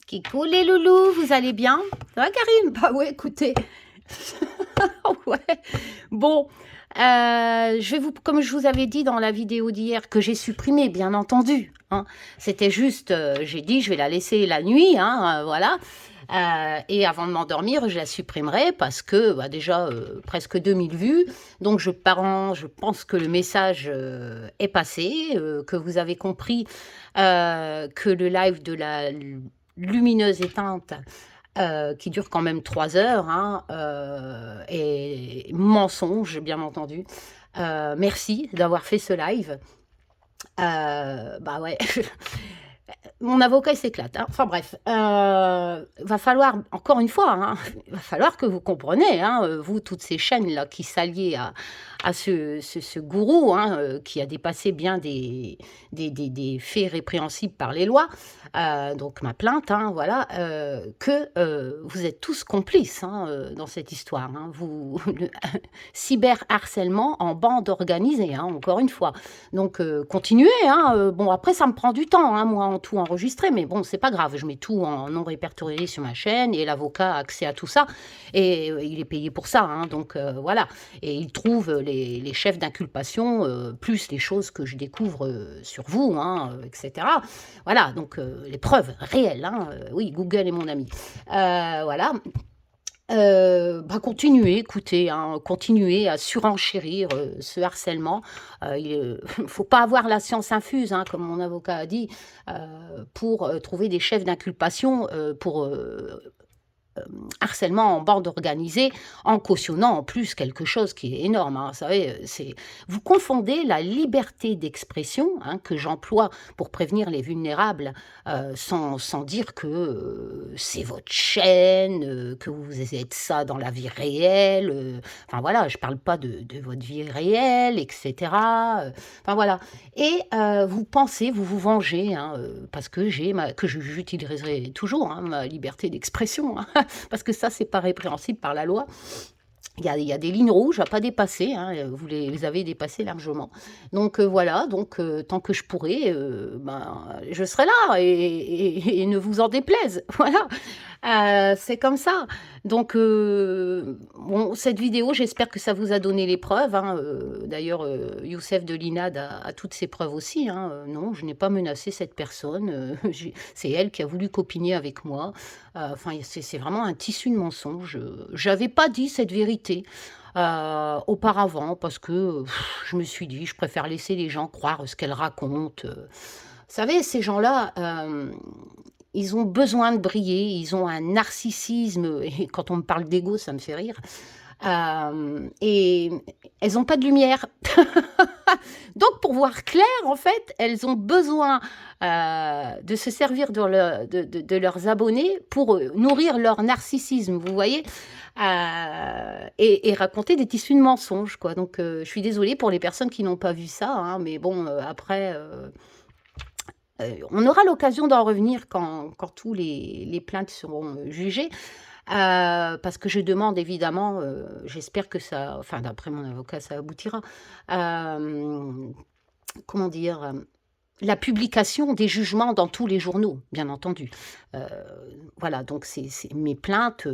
Kikou les loulous, vous allez bien? Ça va Karim? Bah ouais, écoutez. Ouais. Bon, je vais vous, comme je vous avais dit dans la vidéo d'hier, que j'ai supprimé, bien entendu, hein. C'était juste, j'ai dit, je vais la laisser la nuit, hein, voilà. Et avant de m'endormir, je la supprimerai parce que bah, déjà presque 2000 vues. Donc je pense que le message est passé, que vous avez compris que le live de la lumineuse éteinte qui dure quand même 3 heures, hein, et mensonge, bien entendu. Merci d'avoir fait ce live. Bah ouais, mon avocat il s'éclate, hein. Enfin bref, va falloir, encore une fois, hein, va falloir que vous compreniez, hein, vous, toutes ces chaînes-là qui s'allient à ce gourou, hein, qui a dépassé bien des faits répréhensibles par les lois, donc ma plainte, hein, voilà, que vous êtes tous complices, hein, dans cette histoire, hein. Le cyberharcèlement en bande organisée, hein, encore une fois. Donc continuez, hein, bon après ça me prend du temps, hein, moi en tout enregistrer, mais bon c'est pas grave, je mets tout en non répertorié sur ma chaîne et l'avocat a accès à tout ça et il est payé pour ça, hein, donc voilà. Et il trouve les chefs d'inculpation, plus les choses que je découvre sur vous, hein, etc. Voilà, donc les preuves réelles, hein, oui, Google est mon ami. Voilà. Bah, continuez, écoutez, hein, continuez à surenchérir ce harcèlement. Il faut pas avoir la science infuse, hein, comme mon avocat a dit, pour trouver des chefs d'inculpation pour harcèlement en bande organisée, en cautionnant en plus quelque chose qui est énorme, hein. Vous savez, vous confondez la liberté d'expression, hein, que j'emploie pour prévenir les vulnérables, sans dire que c'est votre chaîne, que vous êtes ça dans la vie réelle. Enfin voilà, je parle pas de votre vie réelle, etc. Enfin voilà. Et vous pensez, vous vous vengez, hein, parce que j'utiliserai toujours, hein, ma liberté d'expression, hein, parce que ça, c'est pas répréhensible par la loi. Il y a des lignes rouges à pas dépasser, hein, vous les avez dépassées largement. Donc voilà, donc tant que je pourrai, ben, je serai là et ne vous en déplaise. Voilà, c'est comme ça. Donc bon, cette vidéo, j'espère que ça vous a donné les preuves, hein. D'ailleurs, Youssef de l'INAD a toutes ses preuves aussi, hein. Non, je n'ai pas menacé cette personne. C'est elle qui a voulu copiner avec moi. Enfin, c'est vraiment un tissu de mensonges. J'avais pas dit cette vérité auparavant parce que je me suis dit, je préfère laisser les gens croire ce qu'elles racontent. Vous savez, ces gens-là, ils ont besoin de briller, ils ont un narcissisme, et quand on me parle d'ego, ça me fait rire. Et elles n'ont pas de lumière. Donc, pour voir clair, en fait, elles ont besoin de se servir de leurs abonnés pour nourrir leur narcissisme, vous voyez, et raconter des tissus de mensonges, quoi. Donc, je suis désolée pour les personnes qui n'ont pas vu ça, hein, mais bon, après, on aura l'occasion d'en revenir quand tous les plaintes seront jugées. Parce que je demande évidemment, j'espère que ça, enfin d'après mon avocat, ça aboutira. Hem, Comment dire? La publication des jugements dans tous les journaux, bien entendu. Heu, voilà, donc c'est mes plaintes,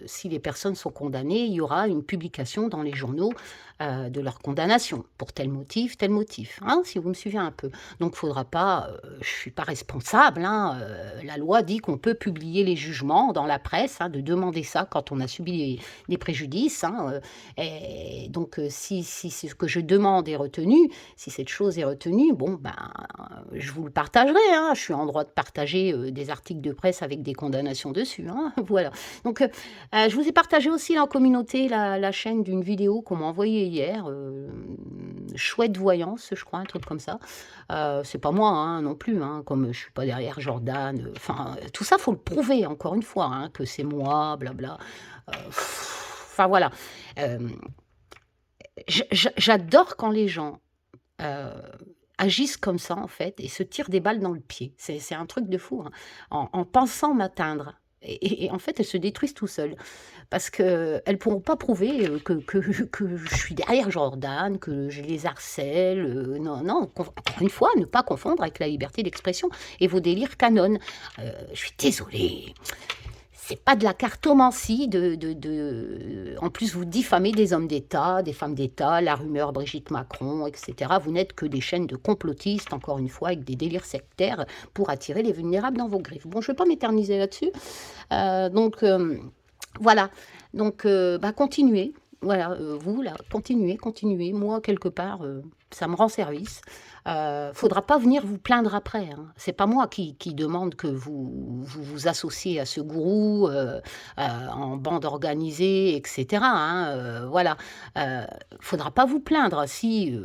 si les personnes sont condamnées, il y aura une publication dans les journaux, de leur condamnation pour tel motif, hein, si vous me suivez un peu. Donc il faudra pas, je suis pas responsable, hein, la loi dit qu'on peut publier les jugements dans la presse, hein, de demander ça quand on a subi des préjudices, hein, et donc si ce que je demande est retenu, si cette chose est retenue, bon, ben, je vous le partagerai, hein. Je suis en droit de partager, des articles de presse avec des condamnations dessus, hein, voilà. Donc, je vous ai partagé aussi en communauté la chaîne d'une vidéo qu'on m'a envoyée hier, Chouette Voyance, je crois, un truc comme ça. C'est pas moi, hein, non plus, hein, comme je suis pas derrière Jordan, enfin, tout ça, faut le prouver encore une fois, hein, que c'est moi, blabla. Enfin voilà. Hem, j'adore quand les gens heu, agissent comme ça, en fait, et se tirent des balles dans le pied. C'est un truc de fou, hein, en pensant m'atteindre. Et en fait, elles se détruisent tout seules. Parce qu'elles ne pourront pas prouver que je suis derrière Jordan, que je les harcèle. Non, non, encore une fois, ne pas confondre avec la liberté d'expression et vos délires canon. Je suis désolée. C'est pas de la cartomancie En plus, vous diffamez des hommes d'État, des femmes d'État, la rumeur Brigitte Macron, etc. Vous n'êtes que des chaînes de complotistes, encore une fois, avec des délires sectaires pour attirer les vulnérables dans vos griffes. Bon, je ne vais pas m'éterniser là-dessus. Voilà. Donc, continuez. Voilà, vous, là, continuez. Moi, quelque part, ça me rend service. Faudra pas venir vous plaindre après. Hein. C'est pas moi qui demande que vous associez à ce gourou en bande organisée, etc. Hein, voilà. Faudra pas vous plaindre si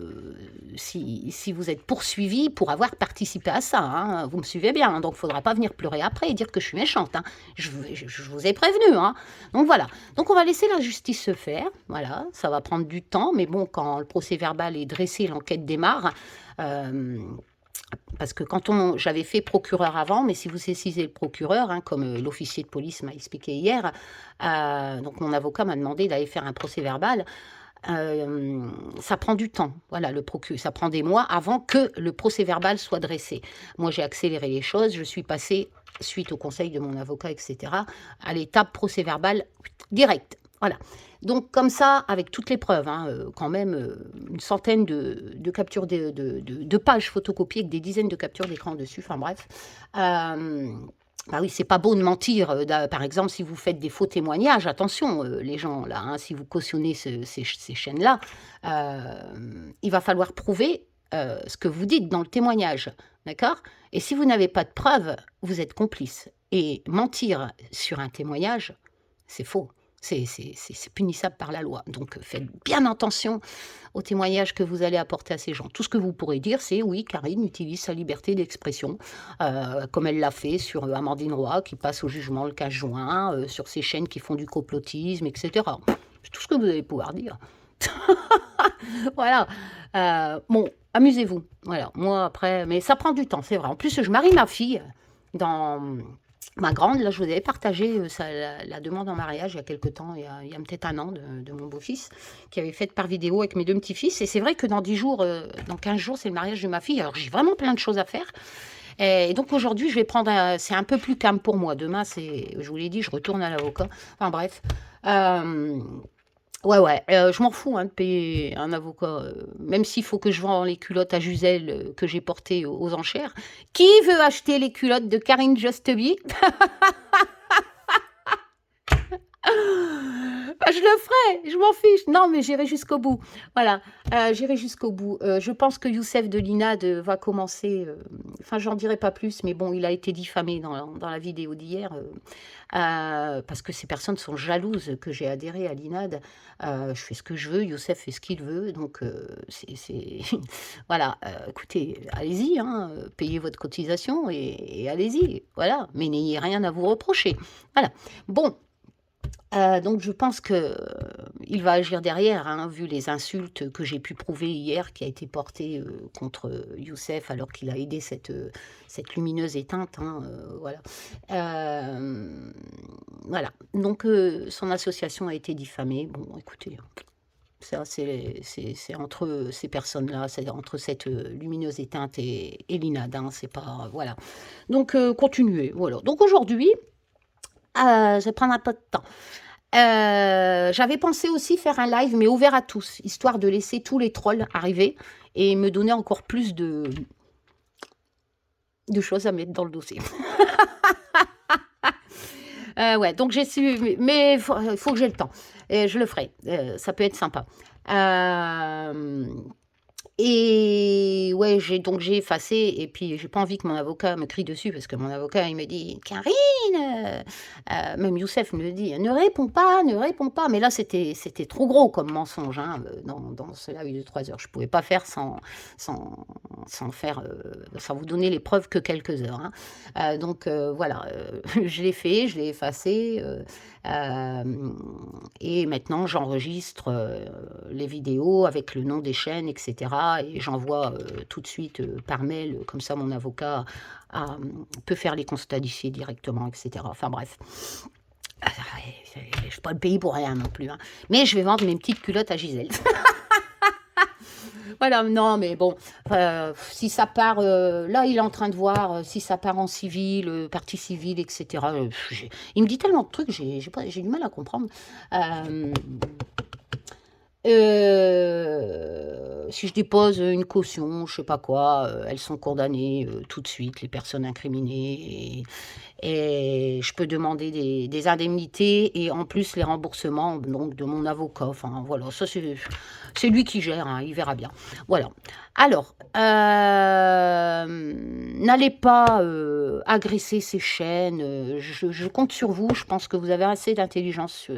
vous êtes poursuivi pour avoir participé à ça. Hein. Vous me suivez bien. Hein, donc, faudra pas venir pleurer après et dire que je suis méchante. Hein. Je vous ai prévenu. Hein. Donc, voilà. Donc, on va laisser la justice se faire. Voilà. Ça va prendre du temps. Mais bon, quand le procès verbal est dressé, l'enquête démarre. Parce que j'avais fait procureur avant, mais si vous saisissez le procureur, hein, comme l'officier de police m'a expliqué hier, donc mon avocat m'a demandé d'aller faire un procès verbal. Ça prend du temps. Voilà, ça prend des mois avant que le procès verbal soit dressé. Moi, j'ai accéléré les choses. Je suis passée, suite au conseil de mon avocat, etc., à l'étape procès verbal direct. Voilà. Donc, comme ça, avec toutes les preuves, hein, quand même une centaine de captures de pages photocopiées avec des dizaines de captures d'écran dessus. Enfin, bref. Bah oui, c'est pas beau de mentir. Par exemple, si vous faites des faux témoignages, attention, les gens, là, hein, si vous cautionnez ces chaînes-là, il va falloir prouver ce que vous dites dans le témoignage. D'accord? Et si vous n'avez pas de preuves, vous êtes complice. Et mentir sur un témoignage, c'est faux. C'est punissable par la loi. Donc, faites bien attention aux témoignages que vous allez apporter à ces gens. Tout ce que vous pourrez dire, c'est oui, Karine utilise sa liberté d'expression, comme elle l'a fait sur Amandine Roy, qui passe au jugement le 15 juin, sur ces chaînes qui font du complotisme, etc. C'est tout ce que vous allez pouvoir dire. Voilà. Bon, amusez-vous. Voilà. Moi, après, mais ça prend du temps, c'est vrai. En plus, je marie ma fille dans... Ma grande, là, je vous avais partagé la demande en mariage il y a quelque temps, il y a peut-être un an, de mon beau-fils, qui avait fait par vidéo avec mes deux petits-fils. Et c'est vrai que dans 10 jours, dans 15 jours, c'est le mariage de ma fille. Alors, j'ai vraiment plein de choses à faire. Et donc, aujourd'hui, je vais prendre... c'est un peu plus calme pour moi. Demain, je vous l'ai dit, je retourne à l'avocat. Enfin, bref. Ouais, je m'en fous hein, de payer un avocat, même s'il faut que je vende les culottes à Gisèle que j'ai portées aux enchères. Qui veut acheter les culottes de Karine Justeby? Bah, je le ferai, je m'en fiche. Non, mais j'irai jusqu'au bout. Voilà, j'irai jusqu'au bout. Je pense que Youssef de l'INAD va commencer... Enfin, j'en dirai pas plus, mais bon, il a été diffamé dans la vidéo d'hier, parce que ces personnes sont jalouses que j'ai adhéré à l'INAD. Je fais ce que je veux, Youssef fait ce qu'il veut, donc voilà, écoutez, allez-y, hein, payez votre cotisation et allez-y, voilà, mais n'ayez rien à vous reprocher. Voilà, bon... donc je pense qu'il va agir derrière, hein, vu les insultes que j'ai pu prouver hier, qui a été portée contre Youssef alors qu'il a aidé cette lumineuse éteinte. Hein, voilà. Voilà. Donc son association a été diffamée. Bon, écoutez, ça c'est entre ces personnes-là, c'est entre cette lumineuse éteinte et l'INAD. Hein, c'est pas... Voilà. Donc continuez. Voilà. Donc aujourd'hui... je vais prendre un peu de temps. J'avais pensé aussi faire un live, mais ouvert à tous, histoire de laisser tous les trolls arriver et me donner encore plus de choses à mettre dans le dossier. Ouais, donc j'ai su, mais il faut que j'ai le temps. Et je le ferai, ça peut être sympa. Et ouais, j'ai effacé, et puis j'ai pas envie que mon avocat me crie dessus, parce que mon avocat, il me dit « Karine !» Même Youssef me le dit « Ne réponds pas, ne réponds pas !» Mais là, c'était trop gros comme mensonge, hein, dans ce live de 3 heures. Je pouvais pas faire sans vous donner les preuves que quelques heures. Hein. Donc voilà, je l'ai fait, je l'ai effacé, et maintenant j'enregistre les vidéos avec le nom des chaînes, etc., ça, et j'envoie tout de suite par mail, comme ça mon avocat peut faire les constats d'huissier directement, etc. Enfin bref. Je ne suis pas le pays pour rien non plus, hein. Mais je vais vendre mes petites culottes à Gisèle. Voilà, non, mais bon, si ça part, là, il est en train de voir si ça part en civil, partie civile, etc. Il me dit tellement de trucs, j'ai du mal à comprendre. Si je dépose une caution, je sais pas quoi, elles sont condamnées tout de suite, les personnes incriminées, et je peux demander des indemnités et en plus les remboursements donc, de mon avocat. Enfin voilà, ça c'est lui qui gère, hein, il verra bien. Voilà. Alors, n'allez pas agresser ces chaînes, je compte sur vous, je pense que vous avez assez d'intelligence.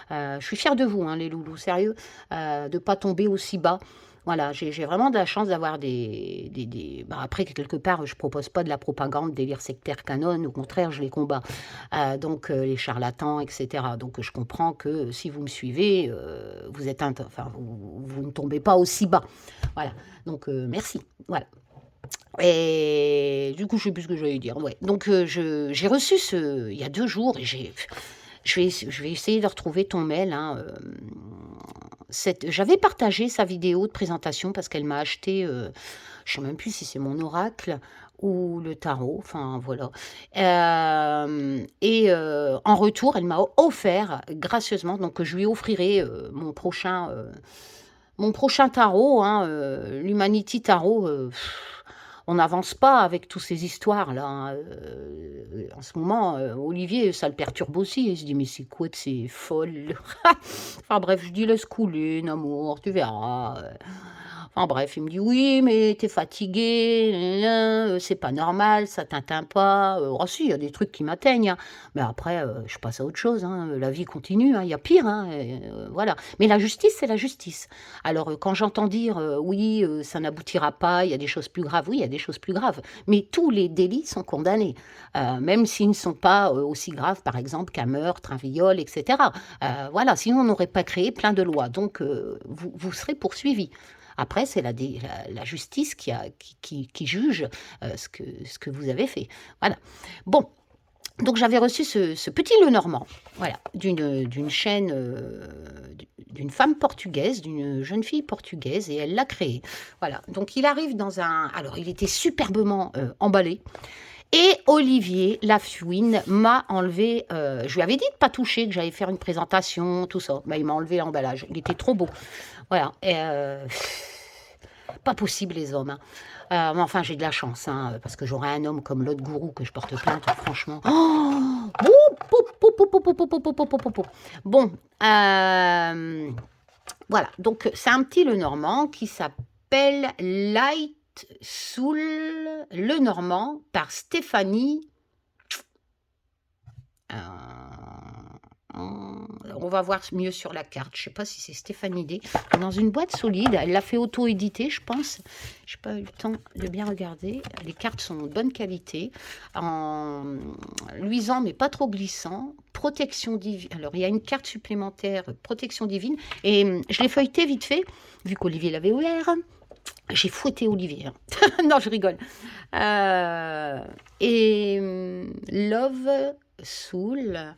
Je suis fière de vous, hein, les loulous, sérieux, de ne pas tomber aussi bas. Voilà, j'ai vraiment de la chance d'avoir bah, après, quelque part, je propose pas de la propagande, délire sectaire canon, au contraire, je les combats. Donc, les charlatans, etc. Donc, je comprends que si vous me suivez, vous êtes enfin, vous ne tombez pas aussi bas. Voilà, donc merci. Voilà. Et du coup, je sais plus ce que j'allais dire. Ouais. Donc, j'ai reçu il y a 2 jours, et je vais essayer de retrouver ton mail, hein, j'avais partagé sa vidéo de présentation parce qu'elle m'a acheté, je ne sais même plus si c'est mon oracle ou le tarot, enfin voilà. En retour, elle m'a offert gracieusement, donc je lui offrirai mon prochain tarot, hein, l'Humanity Tarot. On n'avance pas avec toutes ces histoires-là, hein. En ce moment, Olivier, ça le perturbe aussi. Il se dit, mais c'est quoi de ces folles? Enfin bref, je dis, laisse couler, Namour, tu verras. Enfin bref, il me dit, oui, mais t'es fatigué, c'est pas normal, ça t'atteint pas. Oh si, il y a des trucs qui m'atteignent, hein. Mais après, je passe à autre chose, hein. La vie continue, hein. Il y a pire, hein. Voilà. Mais la justice, c'est la justice. Alors, quand j'entends dire, oui, ça n'aboutira pas, il y a des choses plus graves, oui, il y a des choses plus graves. Mais tous les délits sont condamnés, même s'ils ne sont pas aussi graves, par exemple, qu'un meurtre, un viol, etc. Voilà, sinon on n'aurait pas créé plein de lois. Donc, vous serez poursuivis. Après, c'est la justice qui juge ce que vous avez fait. Voilà. Bon, donc j'avais reçu ce petit Lenormand, voilà, d'une chaîne, d'une femme portugaise, d'une jeune fille portugaise, et elle l'a créé. Voilà, donc il arrive dans un... Alors, il était superbement emballé. Et Olivier Lafouine m'a enlevé, je lui avais dit de ne pas toucher, que j'allais faire une présentation, tout ça. Il m'a enlevé l'emballage, il était trop beau. Voilà, et pas possible les hommes, hein. Mais enfin, j'ai de la chance, hein, parce que j'aurais un homme comme l'autre gourou que je porte plainte, franchement. Oh, bon, voilà, donc c'est un petit Lenormand qui s'appelle Light Soul Lenormand par Stéphanie. On va voir mieux sur la carte. Je ne sais pas si c'est Stéphanie D. Dans une boîte solide. Elle l'a fait auto-éditer, je pense. Je n'ai pas eu le temps de bien regarder. Les cartes sont de bonne qualité. En luisant, mais pas trop glissant. Protection divine. Alors, il y a une carte supplémentaire, protection divine. Et je l'ai feuilleté vite fait, vu qu'Olivier l'avait ouvert. J'ai fouetté Olivier, hein. Non, je rigole. Love Soul.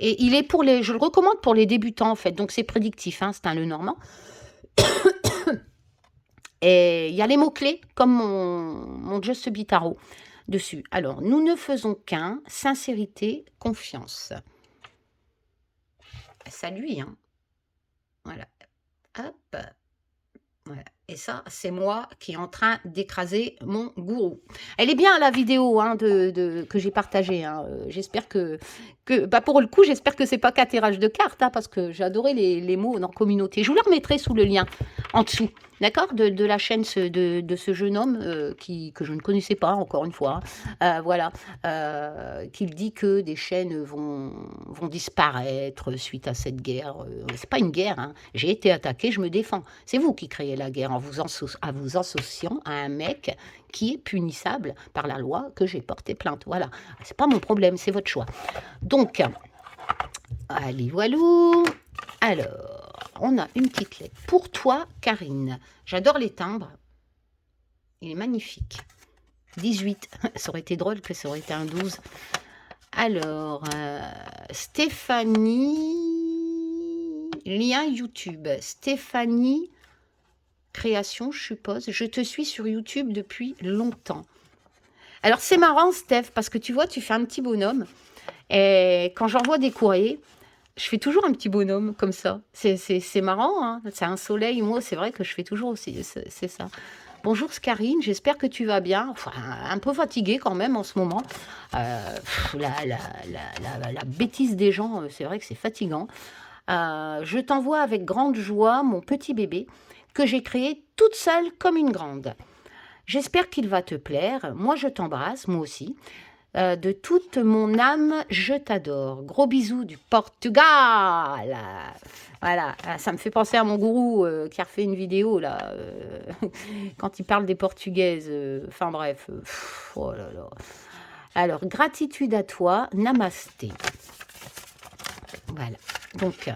Et il est je le recommande pour les débutants, en fait. Donc, c'est prédictif, hein, c'est un Lenormand. Et il y a les mots-clés, comme mon Just Be Tarot, dessus. Alors, nous ne faisons qu'un, sincérité, confiance. Ça lui, hein. Voilà. Hop. Voilà. Et ça, c'est moi qui est en train d'écraser mon gourou. Elle est bien, la vidéo, hein, que j'ai partagée, hein. J'espère bah pour le coup, j'espère que c'est pas qu'un tirage de cartes, hein, parce que j'ai adoré les mots dans communauté. Je vous le remettrai sous le lien, en dessous, d'accord, de la chaîne de ce jeune homme que je ne connaissais pas, encore une fois, hein. Voilà, qu'il dit que des chaînes vont disparaître suite à cette guerre. C'est pas une guerre, hein. J'ai été attaquée, je me défends. C'est vous qui créez la guerre en vous associant à un mec qui est punissable par la loi que j'ai porté plainte. Voilà, c'est pas mon problème, c'est votre choix. Donc, allez, voilou. Alors, on a une petite lettre. Pour toi, Karine. J'adore les timbres. Il est magnifique. 18. Ça aurait été drôle que ça aurait été un 12. Alors, Stéphanie, lien YouTube. Stéphanie, création, je suppose. Je te suis sur YouTube depuis longtemps. Alors, c'est marrant, Steph, parce que tu vois, tu fais un petit bonhomme. Et quand j'envoie des courriers, je fais toujours un petit bonhomme comme ça. C'est marrant, hein. C'est un soleil. Moi, c'est vrai que je fais toujours aussi. C'est ça. Bonjour Scarine, j'espère que tu vas bien. Enfin, un peu fatiguée quand même en ce moment. La bêtise des gens, c'est vrai que c'est fatigant. Je t'envoie avec grande joie mon petit bébé que j'ai créé toute seule comme une grande. J'espère qu'il va te plaire. Moi, je t'embrasse, moi aussi. De toute mon âme, je t'adore. Gros bisous du Portugal. Voilà, ça me fait penser à mon gourou qui a refait une vidéo là, quand il parle des Portugaises. Enfin bref, oh là là. Alors, gratitude à toi, namasté. Voilà, donc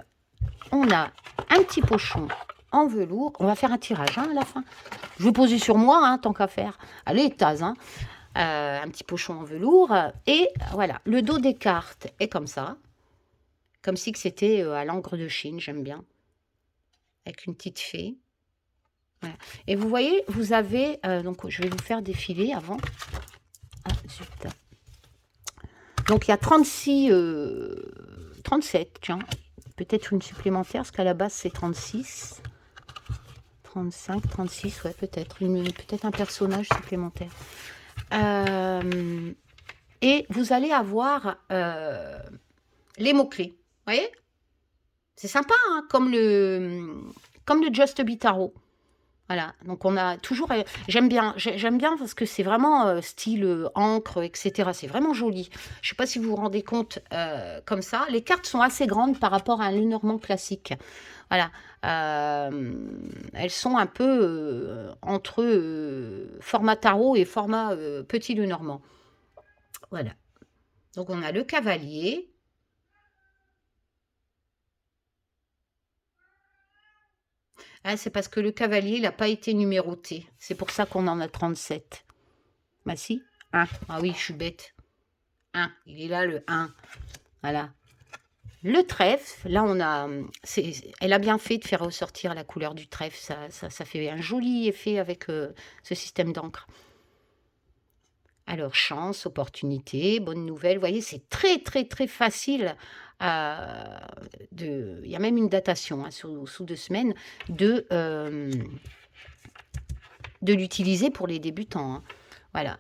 on a un petit pochon en velours. On va faire un tirage hein, à la fin. Je vais poser sur moi, hein, tant qu'à faire. Allez, Taz, hein. Un petit pochon en velours. Et voilà, le dos des cartes est comme ça. Comme si c'était à l'encre de Chine, j'aime bien. Avec une petite fée. Voilà. Et vous voyez, vous avez... donc, je vais vous faire défiler avant. Ah, zut. Donc, il y a 36... 37, tiens. Peut-être une supplémentaire, parce qu'à la base, c'est 36. 35, 36, ouais, peut-être. Peut-être un personnage supplémentaire. Et vous allez avoir les mots-clés. Vous voyez? C'est sympa, hein, comme le Just Be Tarot. Voilà, donc on a toujours... J'aime bien parce que c'est vraiment style encre, etc. C'est vraiment joli. Je ne sais pas si vous vous rendez compte comme ça. Les cartes sont assez grandes par rapport à un Lenormand classique. Voilà. Elles sont un peu entre format tarot et format petit Lenormand. Voilà. Donc on a le cavalier. Ah, c'est parce que le cavalier, il n'a pas été numéroté. C'est pour ça qu'on en a 37. Bah si, 1. Ah oui, je suis bête. 1. Il est là, le 1. Voilà. Le trèfle, là, on a... Elle a bien fait de faire ressortir la couleur du trèfle. Ça fait un joli effet avec ce système d'encre. Alors, chance, opportunité, bonne nouvelle. Vous voyez, c'est très, très, très facile. Il y a même une datation hein, sous 2 semaines de l'utiliser pour les débutants. Hein. Voilà.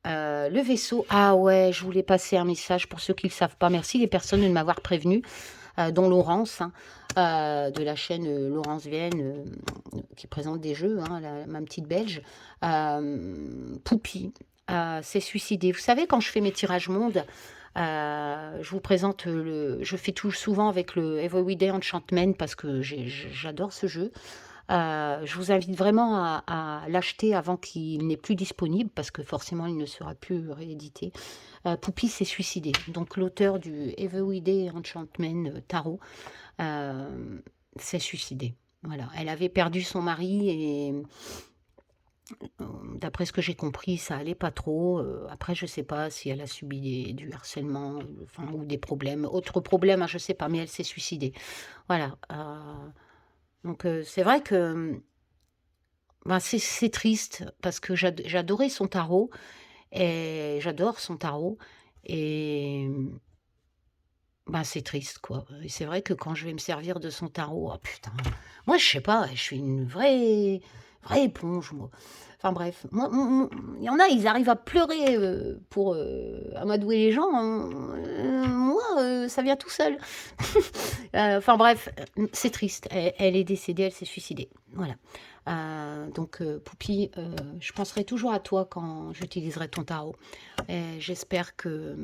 Le vaisseau. Ah ouais, je voulais passer un message pour ceux qui ne le savent pas. Merci les personnes de m'avoir prévenu, dont Laurence, hein, de la chaîne Laurence Vienne, qui présente des jeux, hein, ma petite belge. Poupie s'est suicidée. Vous savez, quand je fais mes tirages monde, je vous présente je fais tout souvent avec le Everyday Enchantment parce que j'adore ce jeu. Je vous invite vraiment à l'acheter avant qu'il n'est plus disponible parce que forcément il ne sera plus réédité. Poupie s'est suicidée. Donc l'auteur du Everyday Enchantment Tarot s'est suicidée. Voilà. Elle avait perdu son mari et d'après ce que j'ai compris, ça allait pas trop. Après, je sais pas si elle a subi du harcèlement enfin, ou des problèmes. Autre problème, hein, je sais pas, mais elle s'est suicidée. Voilà. Donc c'est vrai que ben, c'est triste parce que j'adorais son tarot et j'adore son tarot et ben, c'est triste quoi. Et c'est vrai que quand je vais me servir de son tarot, oh putain, moi je sais pas, je suis une vraie éponge moi. Enfin bref, il y en a, ils arrivent à pleurer pour amadouer les gens. Hein. Moi, ça vient tout seul. Enfin bref, c'est triste. Elle est décédée, elle s'est suicidée. Voilà. Donc, Poupie, je penserai toujours à toi quand j'utiliserai ton tarot. J'espère que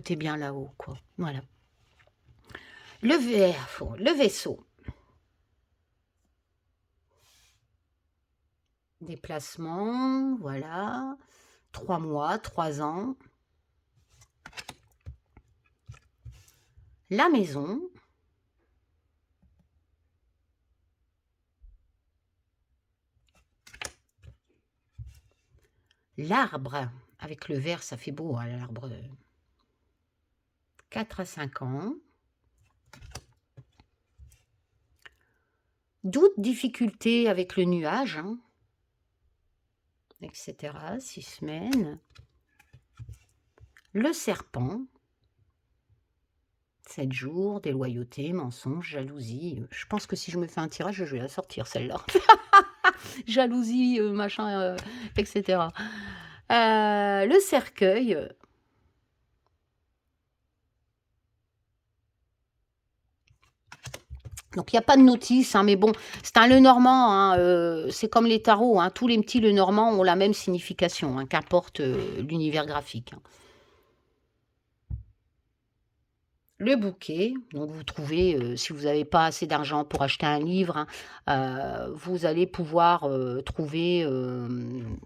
tu es bien là-haut, quoi. Voilà. Le vaisseau. Déplacement, voilà. 3 mois, 3 ans. La maison. L'arbre, avec le vert, ça fait beau, hein, l'arbre. 4 à 5 ans. Doute, difficulté avec le nuage, hein, etc. 6 semaines. Le serpent. 7 jours, déloyauté, mensonge, jalousie. Je pense que si je me fais un tirage, je vais la sortir, celle-là. Jalousie, machin, etc. Le cercueil. Donc, il n'y a pas de notice, hein, mais bon, c'est un Lenormand, hein, c'est comme les tarots, hein, tous les petits Lenormands ont la même signification, hein, qu'importe l'univers graphique. Hein. Le bouquet, donc vous trouvez, si vous n'avez pas assez d'argent pour acheter un livre, hein, vous allez pouvoir trouver,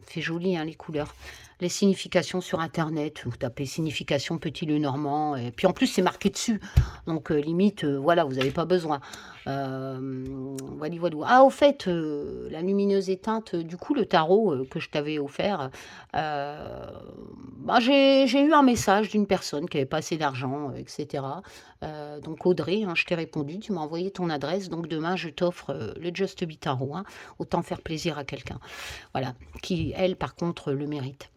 c'est joli hein, les couleurs, les significations sur internet, vous tapez signification petit Lenormand, et puis en plus c'est marqué dessus, donc limite, voilà, vous n'avez pas besoin. Voilà, voilà. Ah, au fait, la lumineuse éteinte, du coup, le tarot que je t'avais offert, bah, j'ai eu un message d'une personne qui avait pas assez d'argent, etc. Donc Audrey, hein, je t'ai répondu, tu m'as envoyé ton adresse, donc demain je t'offre le Just Be Tarot, hein, autant faire plaisir à quelqu'un, voilà, qui elle par contre le mérite.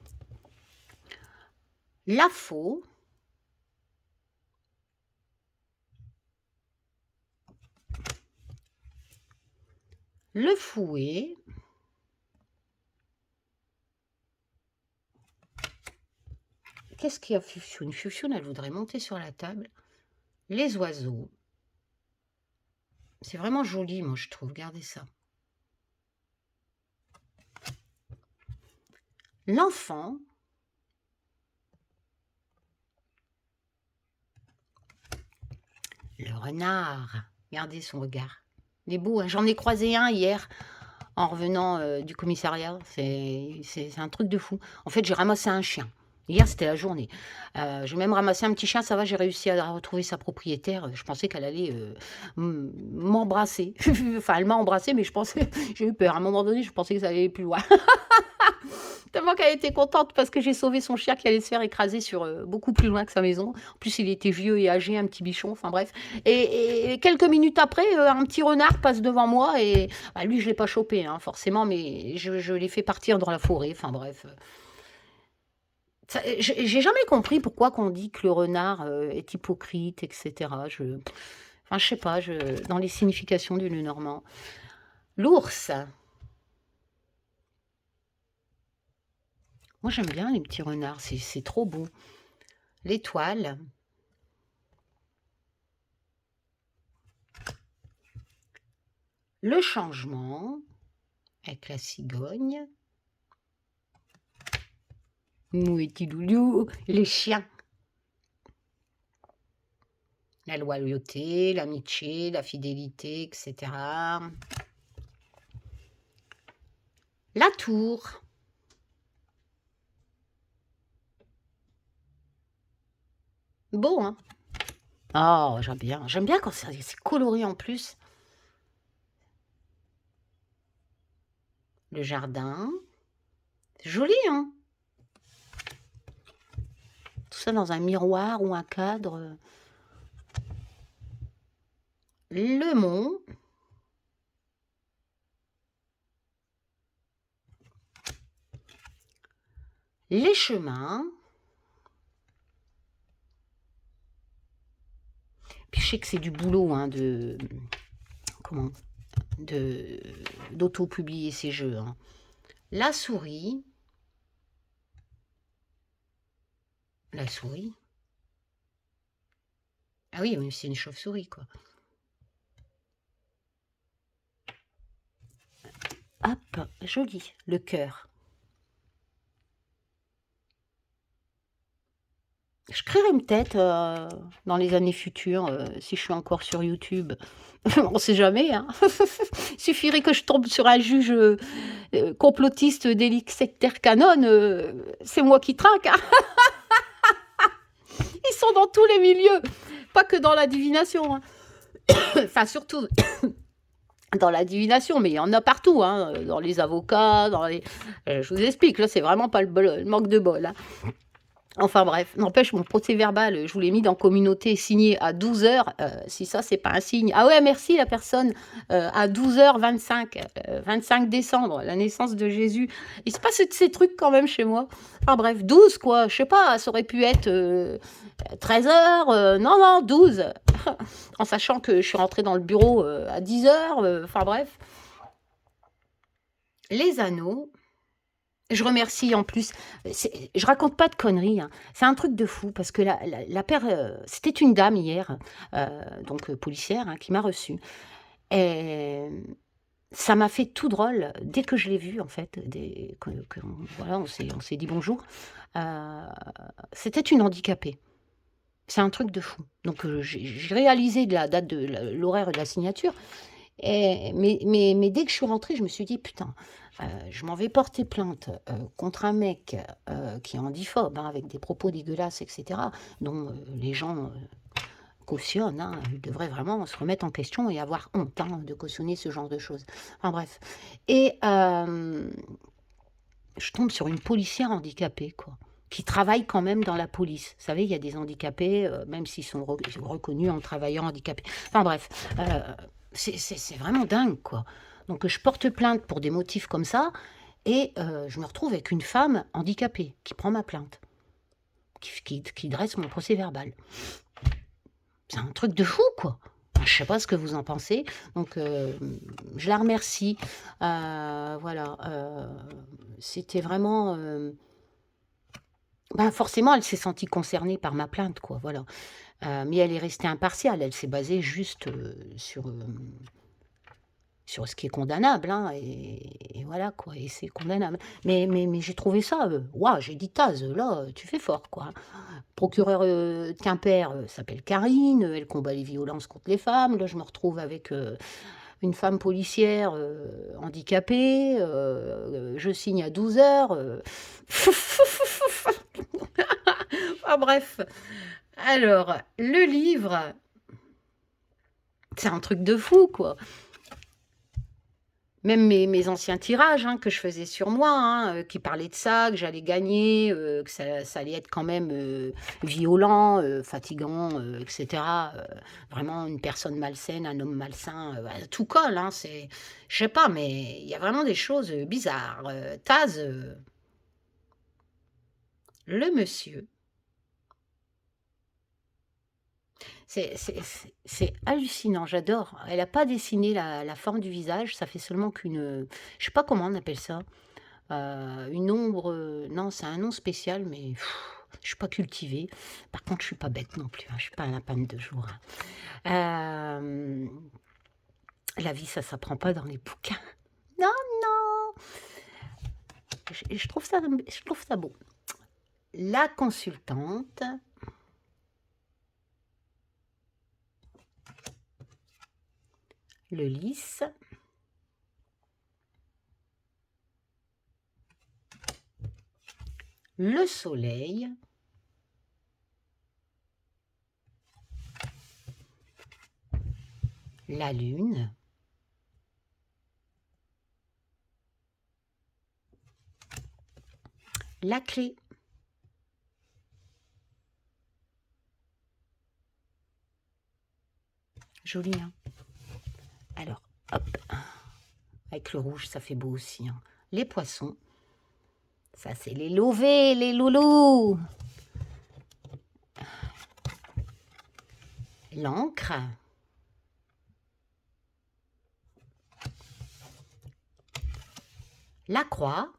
La faux. Le fouet. Qu'est-ce qu'il y a, Fufioune? Fufioune, elle voudrait monter sur la table. Les oiseaux. C'est vraiment joli, moi, je trouve. Regardez ça. L'enfant. Le renard. Regardez son regard. Il est beau, hein. J'en ai croisé un hier en revenant du commissariat. C'est un truc de fou. En fait, j'ai ramassé un chien. Hier, c'était la journée. J'ai même ramassé un petit chien, ça va, j'ai réussi à retrouver sa propriétaire. Je pensais qu'elle allait m'embrasser. Enfin, elle m'a embrassé, mais je pensais, j'ai eu peur. À un moment donné, je pensais que ça allait plus loin. Tellement qu'elle était contente parce que j'ai sauvé son chien qui allait se faire écraser sur beaucoup plus loin que sa maison. En plus, il était vieux et âgé, un petit bichon, enfin bref. Et quelques minutes après, un petit renard passe devant moi et bah, lui, je ne l'ai pas chopé, hein, forcément, mais je l'ai fait partir dans la forêt, enfin bref. J'ai jamais compris pourquoi qu'on dit que le renard est hypocrite, etc. Enfin, je sais pas, dans les significations du Lenormand. L'ours. Moi, j'aime bien les petits renards, c'est trop beau. L'étoile. Le changement, avec la cigogne. Mouetti loulou, les chiens. La loyauté, l'amitié, la fidélité, etc. La tour. Beau, hein? Oh, j'aime bien. J'aime bien quand c'est coloré en plus. Le jardin. C'est joli, hein? Tout ça dans un miroir ou un cadre. Le mont. Les chemins. Puis je sais que c'est du boulot, hein, d'auto-publier ces jeux. Hein. La souris. La souris. Ah oui, mais c'est une chauve-souris, quoi. Hop, joli. Le cœur. Je créerai peut-être dans les années futures, si je suis encore sur YouTube. On ne sait jamais. Hein. Il suffirait que je tombe sur un juge complotiste d'élite sectaire canon. C'est moi qui trinque. Hein. Ils sont dans tous les milieux, pas que dans la divination. Hein. Enfin, surtout dans la divination, mais il y en a partout, hein, dans les avocats, dans les... je vous explique, là, c'est vraiment pas le manque de bol, hein. Enfin bref, n'empêche, mon procès-verbal, je vous l'ai mis dans communauté, signé à 12h. Si ça, c'est pas un signe. Ah ouais, merci la personne. À 12h25, 25 décembre, la naissance de Jésus. Il se passe ces trucs quand même chez moi. Enfin bref, 12 quoi, je sais pas, ça aurait pu être 13h. Non, non, 12. En sachant que je suis rentrée dans le bureau à 10h. Enfin bref. Les anneaux. Je remercie en plus. Je raconte pas de conneries, hein. C'est un truc de fou parce que la paire, c'était une dame hier, donc policière, hein, qui m'a reçue. Et ça m'a fait tout drôle dès que je l'ai vue en fait, voilà, on s'est dit bonjour. Euh, C'était une handicapée. C'est un truc de fou. Donc j'ai réalisé de la date de l'horaire de la signature. Mais dès que je suis rentrée, je me suis dit, putain, je m'en vais porter plainte contre un mec qui est handiphobe, hein, avec des propos dégueulasses, etc., dont les gens cautionnent. Hein. Ils devraient vraiment se remettre en question et avoir honte, hein, de cautionner ce genre de choses. Enfin bref. Et je tombe sur une policière handicapée, quoi, qui travaille quand même dans la police. Vous savez, il y a des handicapés, même s'ils sont reconnus en travaillant handicapés. Enfin bref, c'est vraiment dingue, quoi. Donc je porte plainte pour des motifs comme ça, et je me retrouve avec une femme handicapée qui prend ma plainte, qui dresse mon procès-verbal. C'est un truc de fou, quoi. Je ne sais pas ce que vous en pensez. Donc, je la remercie. Voilà. C'était vraiment... ben forcément, elle s'est sentie concernée par ma plainte, quoi. Voilà. Mais elle est restée impartiale. Elle s'est basée juste sur ce qui est condamnable, hein, et voilà, quoi, et c'est condamnable. Mais j'ai trouvé ça, waouh, j'ai dit, Taz, là, tu fais fort, quoi. Procureur de Quimper s'appelle Karine, elle combat les violences contre les femmes. Là, je me retrouve avec une femme policière handicapée, je signe à 12h. Ah, bref. Alors, le livre, c'est un truc de fou, quoi. Même mes anciens tirages, hein, que je faisais sur moi, hein, qui parlaient de ça, que j'allais gagner, que ça allait être quand même violent, fatigant, etc. Vraiment une personne malsaine, un homme malsain, bah, tout colle. Hein, je sais pas, mais il y a vraiment des choses bizarres. Taz, le monsieur, c'est hallucinant, j'adore. Elle n'a pas dessiné la forme du visage, ça fait seulement qu'une... Je sais pas comment on appelle ça. Une ombre, non, c'est un nom spécial, mais je suis pas cultivée. Par contre, je suis pas bête non plus, hein, je suis pas un lapin de 2 jours. Hein. La vie, ça s'apprend pas dans les bouquins. Non, non. Je trouve ça beau. La consultante. Le lys. Le soleil. La lune. La clé. Joli, hein? Alors, hop. Avec le rouge, ça fait beau aussi. Hein. Les poissons. Ça, c'est les lovés, les loulous. L'encre. La croix.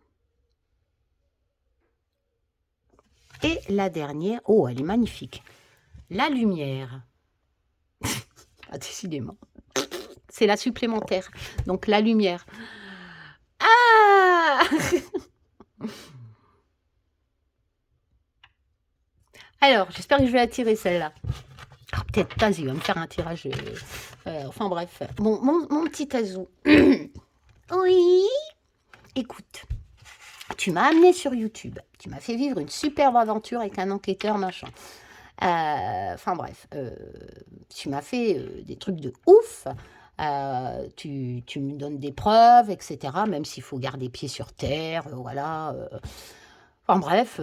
Et la dernière, oh, elle est magnifique. La lumière. Ah, décidément. C'est la supplémentaire. Donc, la lumière. Ah Alors, j'espère que je vais la tirer, celle-là. Ah, peut-être Taz, il va me faire un tirage. Enfin, bref. Bon, mon petit Tazou. Oui. Écoute, tu m'as amené sur YouTube. Tu m'as fait vivre une superbe aventure avec un enquêteur, machin. Enfin bref, tu m'as fait des trucs de ouf. tu me donnes des preuves, etc. Même s'il faut garder pied sur terre, voilà. Enfin bref,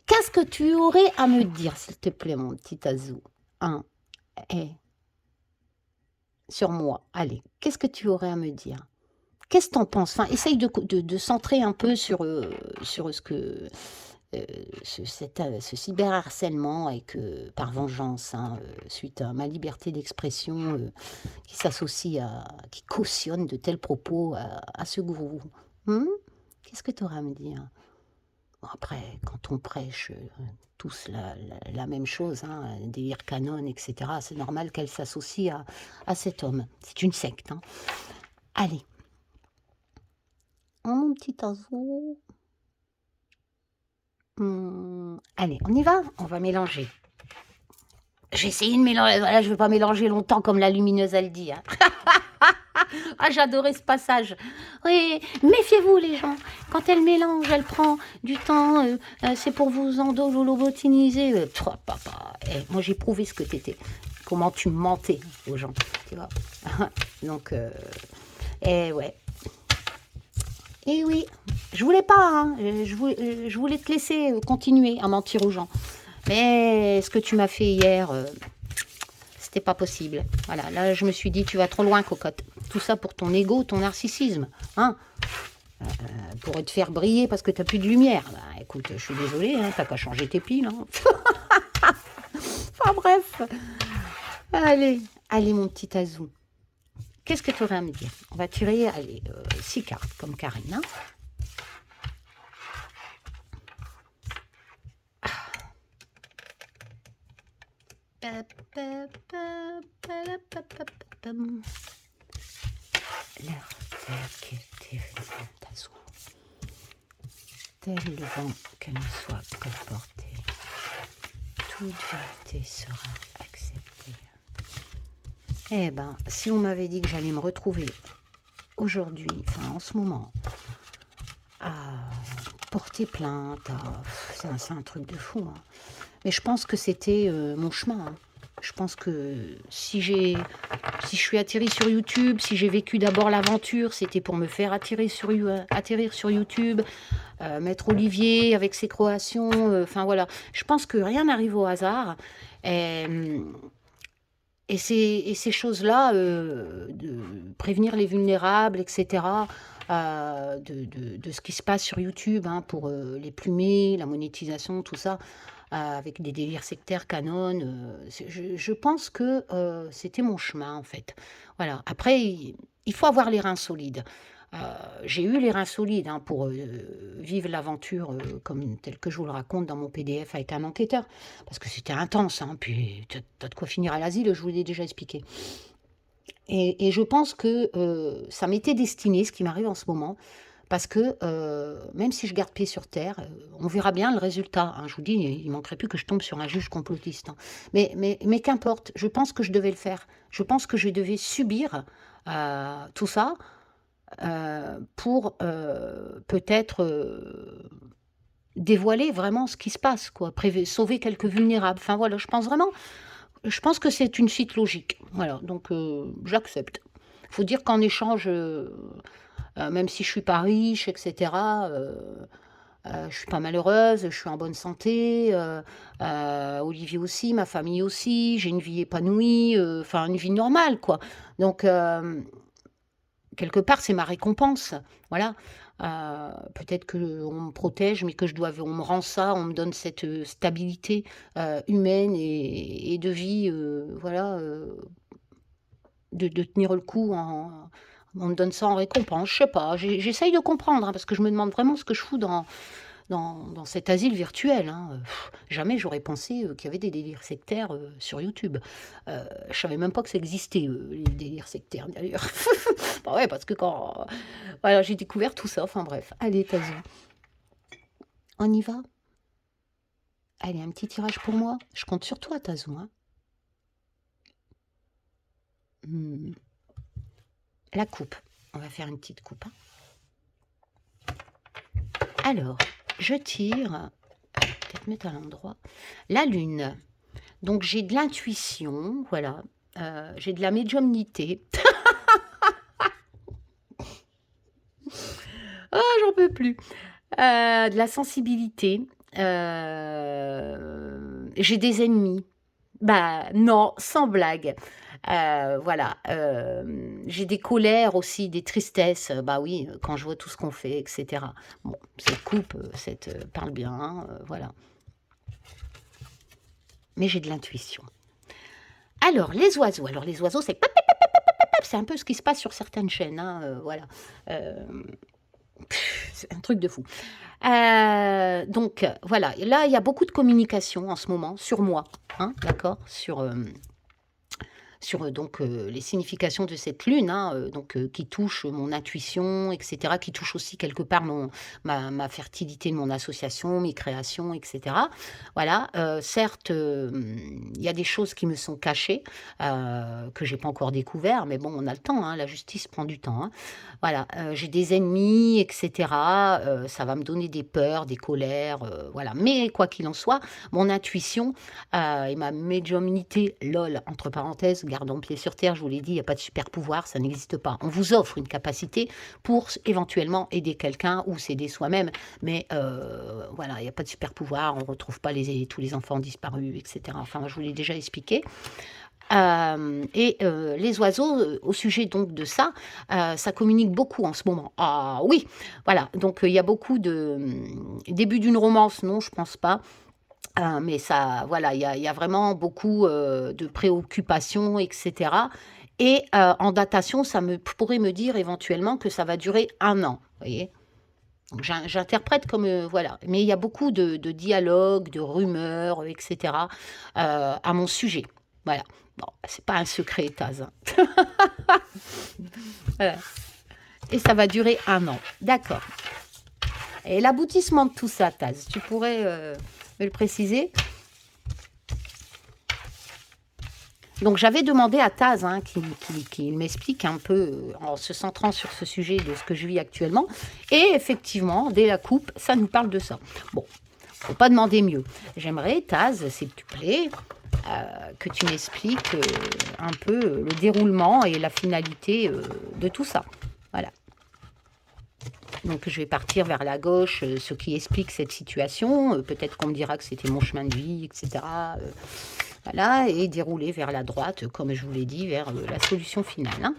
qu'est-ce que tu aurais à me dire, s'il te plaît, mon petit Azou? Hein, eh, sur moi, allez, qu'est-ce que tu aurais à me dire? Qu'est-ce que t'en penses? Enfin, essaye de centrer un peu sur ce que ce cyberharcèlement et que par vengeance, hein, suite à ma liberté d'expression qui s'associe qui cautionne de tels propos à ce gourou. Hmm. Qu'est-ce que tu auras à me dire? Bon, après, quand on prêche tous la même chose, hein, délire canon, etc., c'est normal qu'elle s'associe à cet homme. C'est une secte. Hein. Allez. Oh, mon petit oiseau. Allez, on y va? On va mélanger. J'ai essayé de mélanger. Voilà, je ne vais pas mélanger longtemps comme la lumineuse, elle dit. Hein. Ah, j'adorais ce passage. Oui, méfiez-vous les gens. Quand elle mélange, elle prend du temps. C'est pour vous endolobotiniser. Papa, moi j'ai prouvé ce que t'étais. Comment tu mentais aux gens, tu vois. Donc, ouais. Et oui, je voulais pas, hein. Je voulais te laisser continuer à mentir aux gens. Mais ce que tu m'as fait hier, c'était pas possible. Voilà, là je me suis dit, tu vas trop loin, cocotte. Tout ça pour ton ego, ton narcissisme. Hein, pour te faire briller parce que t'as plus de lumière. Bah écoute, je suis désolée, hein, t'as qu'à changer tes piles. Hein. Enfin bref. Allez mon petit Azou. Qu'est-ce que tu aurais à me dire? On va tirer, allez, 6 cartes comme Karine. Hein. L'air qui était Azou. Tel le vent qu'elle ne soit colportée, toute vérité sera acceptée. Eh ben, si on m'avait dit que j'allais me retrouver aujourd'hui, enfin en ce moment, à porter plainte, c'est un truc de fou. Hein. Mais je pense que c'était mon chemin. Hein. Je pense que si je suis atterrie sur YouTube, si j'ai vécu d'abord l'aventure, c'était pour me faire atterrir sur YouTube, Maître Olivier avec ses créations, enfin voilà. Je pense que rien n'arrive au hasard. Et ces choses-là, de prévenir les vulnérables, etc., de ce qui se passe sur YouTube, hein, pour les plumer, la monétisation, tout ça, avec des délires sectaires, canon, je pense que c'était mon chemin, en fait. Voilà. Après, il faut avoir les reins solides. J'ai eu les reins solides hein, pour vivre l'aventure comme tel que je vous le raconte dans mon PDF avec un enquêteur, parce que c'était intense, hein, puis t'as de quoi finir à l'asile, je vous l'ai déjà expliqué. Et je pense que ça m'était destiné, ce qui m'arrive en ce moment, parce que même si je garde pied sur terre, on verra bien le résultat. Hein, je vous dis, il ne manquerait plus que je tombe sur un juge complotiste. Hein. Mais qu'importe, je pense que je devais le faire. Je pense que je devais subir tout ça pour peut-être dévoiler vraiment ce qui se passe, quoi, sauver quelques vulnérables. Enfin voilà, je pense que c'est une suite logique. Voilà, donc j'accepte. Il faut dire qu'en échange, même si je suis pas riche, etc., je suis pas malheureuse, je suis en bonne santé, Olivier aussi, ma famille aussi, j'ai une vie épanouie, enfin une vie normale, quoi. Donc, quelque part, c'est ma récompense. Voilà. Peut-être qu'on me protège, mais que on me rend ça, on me donne cette stabilité humaine et de vie, voilà, de tenir le coup. On me donne ça en récompense. Je sais pas. J'essaye de comprendre, hein, parce que je me demande vraiment ce que je fous dans cet asile virtuel. Hein. Jamais j'aurais pensé qu'il y avait des délires sectaires sur YouTube. Je savais même pas que ça existait, les délires sectaires d'ailleurs. Bah ouais, parce que quand voilà, j'ai découvert tout ça. Enfin bref, allez, Tazou. On y va? Allez, un petit tirage pour moi. Je compte sur toi, Tazou. Hein. La coupe. On va faire une petite coupe. Hein. Alors, je tire, peut-être mettre à l'endroit, la lune. Donc j'ai de l'intuition, voilà. j'ai de la médiumnité. Ah, j'en peux plus. De la sensibilité. J'ai des ennemis. Bah non, sans blague. Voilà. J'ai des colères aussi, des tristesses. Bah oui, quand je vois tout ce qu'on fait, etc. Bon, cette coupe, parle bien, hein, voilà. Mais j'ai de l'intuition. Alors, les oiseaux. Alors, les oiseaux, c'est un peu ce qui se passe sur certaines chaînes, hein, voilà. C'est un truc de fou. Donc, voilà. Là, il y a beaucoup de communication en ce moment sur moi, hein, d'accord, sur donc les significations de cette lune, hein, qui touche mon intuition, etc., qui touche aussi quelque part ma fertilité de mon association, mes créations, etc. Voilà, certes, il y a des choses qui me sont cachées, que j'ai pas encore découvert, mais bon, on a le temps, hein, la justice prend du temps, hein. Voilà, j'ai des ennemis, etc. Ça va me donner des peurs, des colères, voilà. Mais quoi qu'il en soit, mon intuition et ma médiumnité, lol, entre parenthèses, gardons pied sur terre, je vous l'ai dit, il n'y a pas de super pouvoir, ça n'existe pas. On vous offre une capacité pour éventuellement aider quelqu'un ou s'aider soi-même, mais voilà, il n'y a pas de super pouvoir, on ne retrouve pas tous les enfants disparus, etc. Enfin, je vous l'ai déjà expliqué. Les oiseaux, au sujet donc de ça, ça communique beaucoup en ce moment. Ah oui, voilà, donc il y a beaucoup de début d'une romance, non, je pense pas. Mais ça, voilà, il y a vraiment beaucoup, de préoccupations et cetera et en datation, ça pourrait me dire éventuellement que ça va durer 1 an, vous voyez? Donc j'interprète comme, voilà, mais il y a beaucoup de dialogues, de rumeurs, et cetera, à mon sujet. Voilà. Bon, c'est pas un secret, Taz, hein. Voilà, et ça va durer 1 an. D'accord, et l'aboutissement de tout ça, Taz, tu pourrais, me le préciser? Donc j'avais demandé à Taz, hein, qui m'explique un peu, en se centrant sur ce sujet de ce que je vis actuellement. Et effectivement, dès la coupe, ça nous parle de ça. Bon, faut pas demander mieux. J'aimerais, Taz, s'il te plaît, que tu m'expliques un peu le déroulement et la finalité de tout ça. Voilà. Donc je vais partir vers la gauche, ce qui explique cette situation. Peut-être qu'on me dira que c'était mon chemin de vie, etc. Voilà, et dérouler vers la droite, comme je vous l'ai dit, vers la solution finale, hein.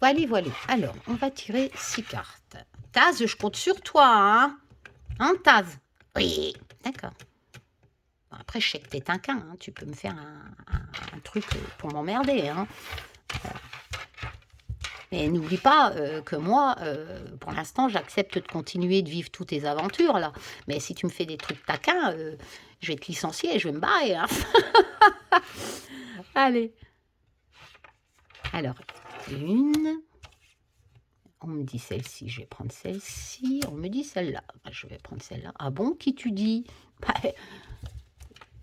Voilà, voilà. Alors, on va tirer 6 cartes. Taz, je compte sur toi, hein? Hein, Taz? Oui, d'accord. Bon, après, je sais que t'es un quin, hein. Tu peux me faire un truc pour m'emmerder, hein. Mais n'oublie pas que moi, pour l'instant, j'accepte de continuer de vivre toutes tes aventures, là. Mais si tu me fais des trucs taquins, je vais te licencier et je vais me barrer, hein. Allez. Alors, une. On me dit celle-ci, je vais prendre celle-ci. On me dit celle-là. Je vais prendre celle-là. Ah bon, qui tu dis? Il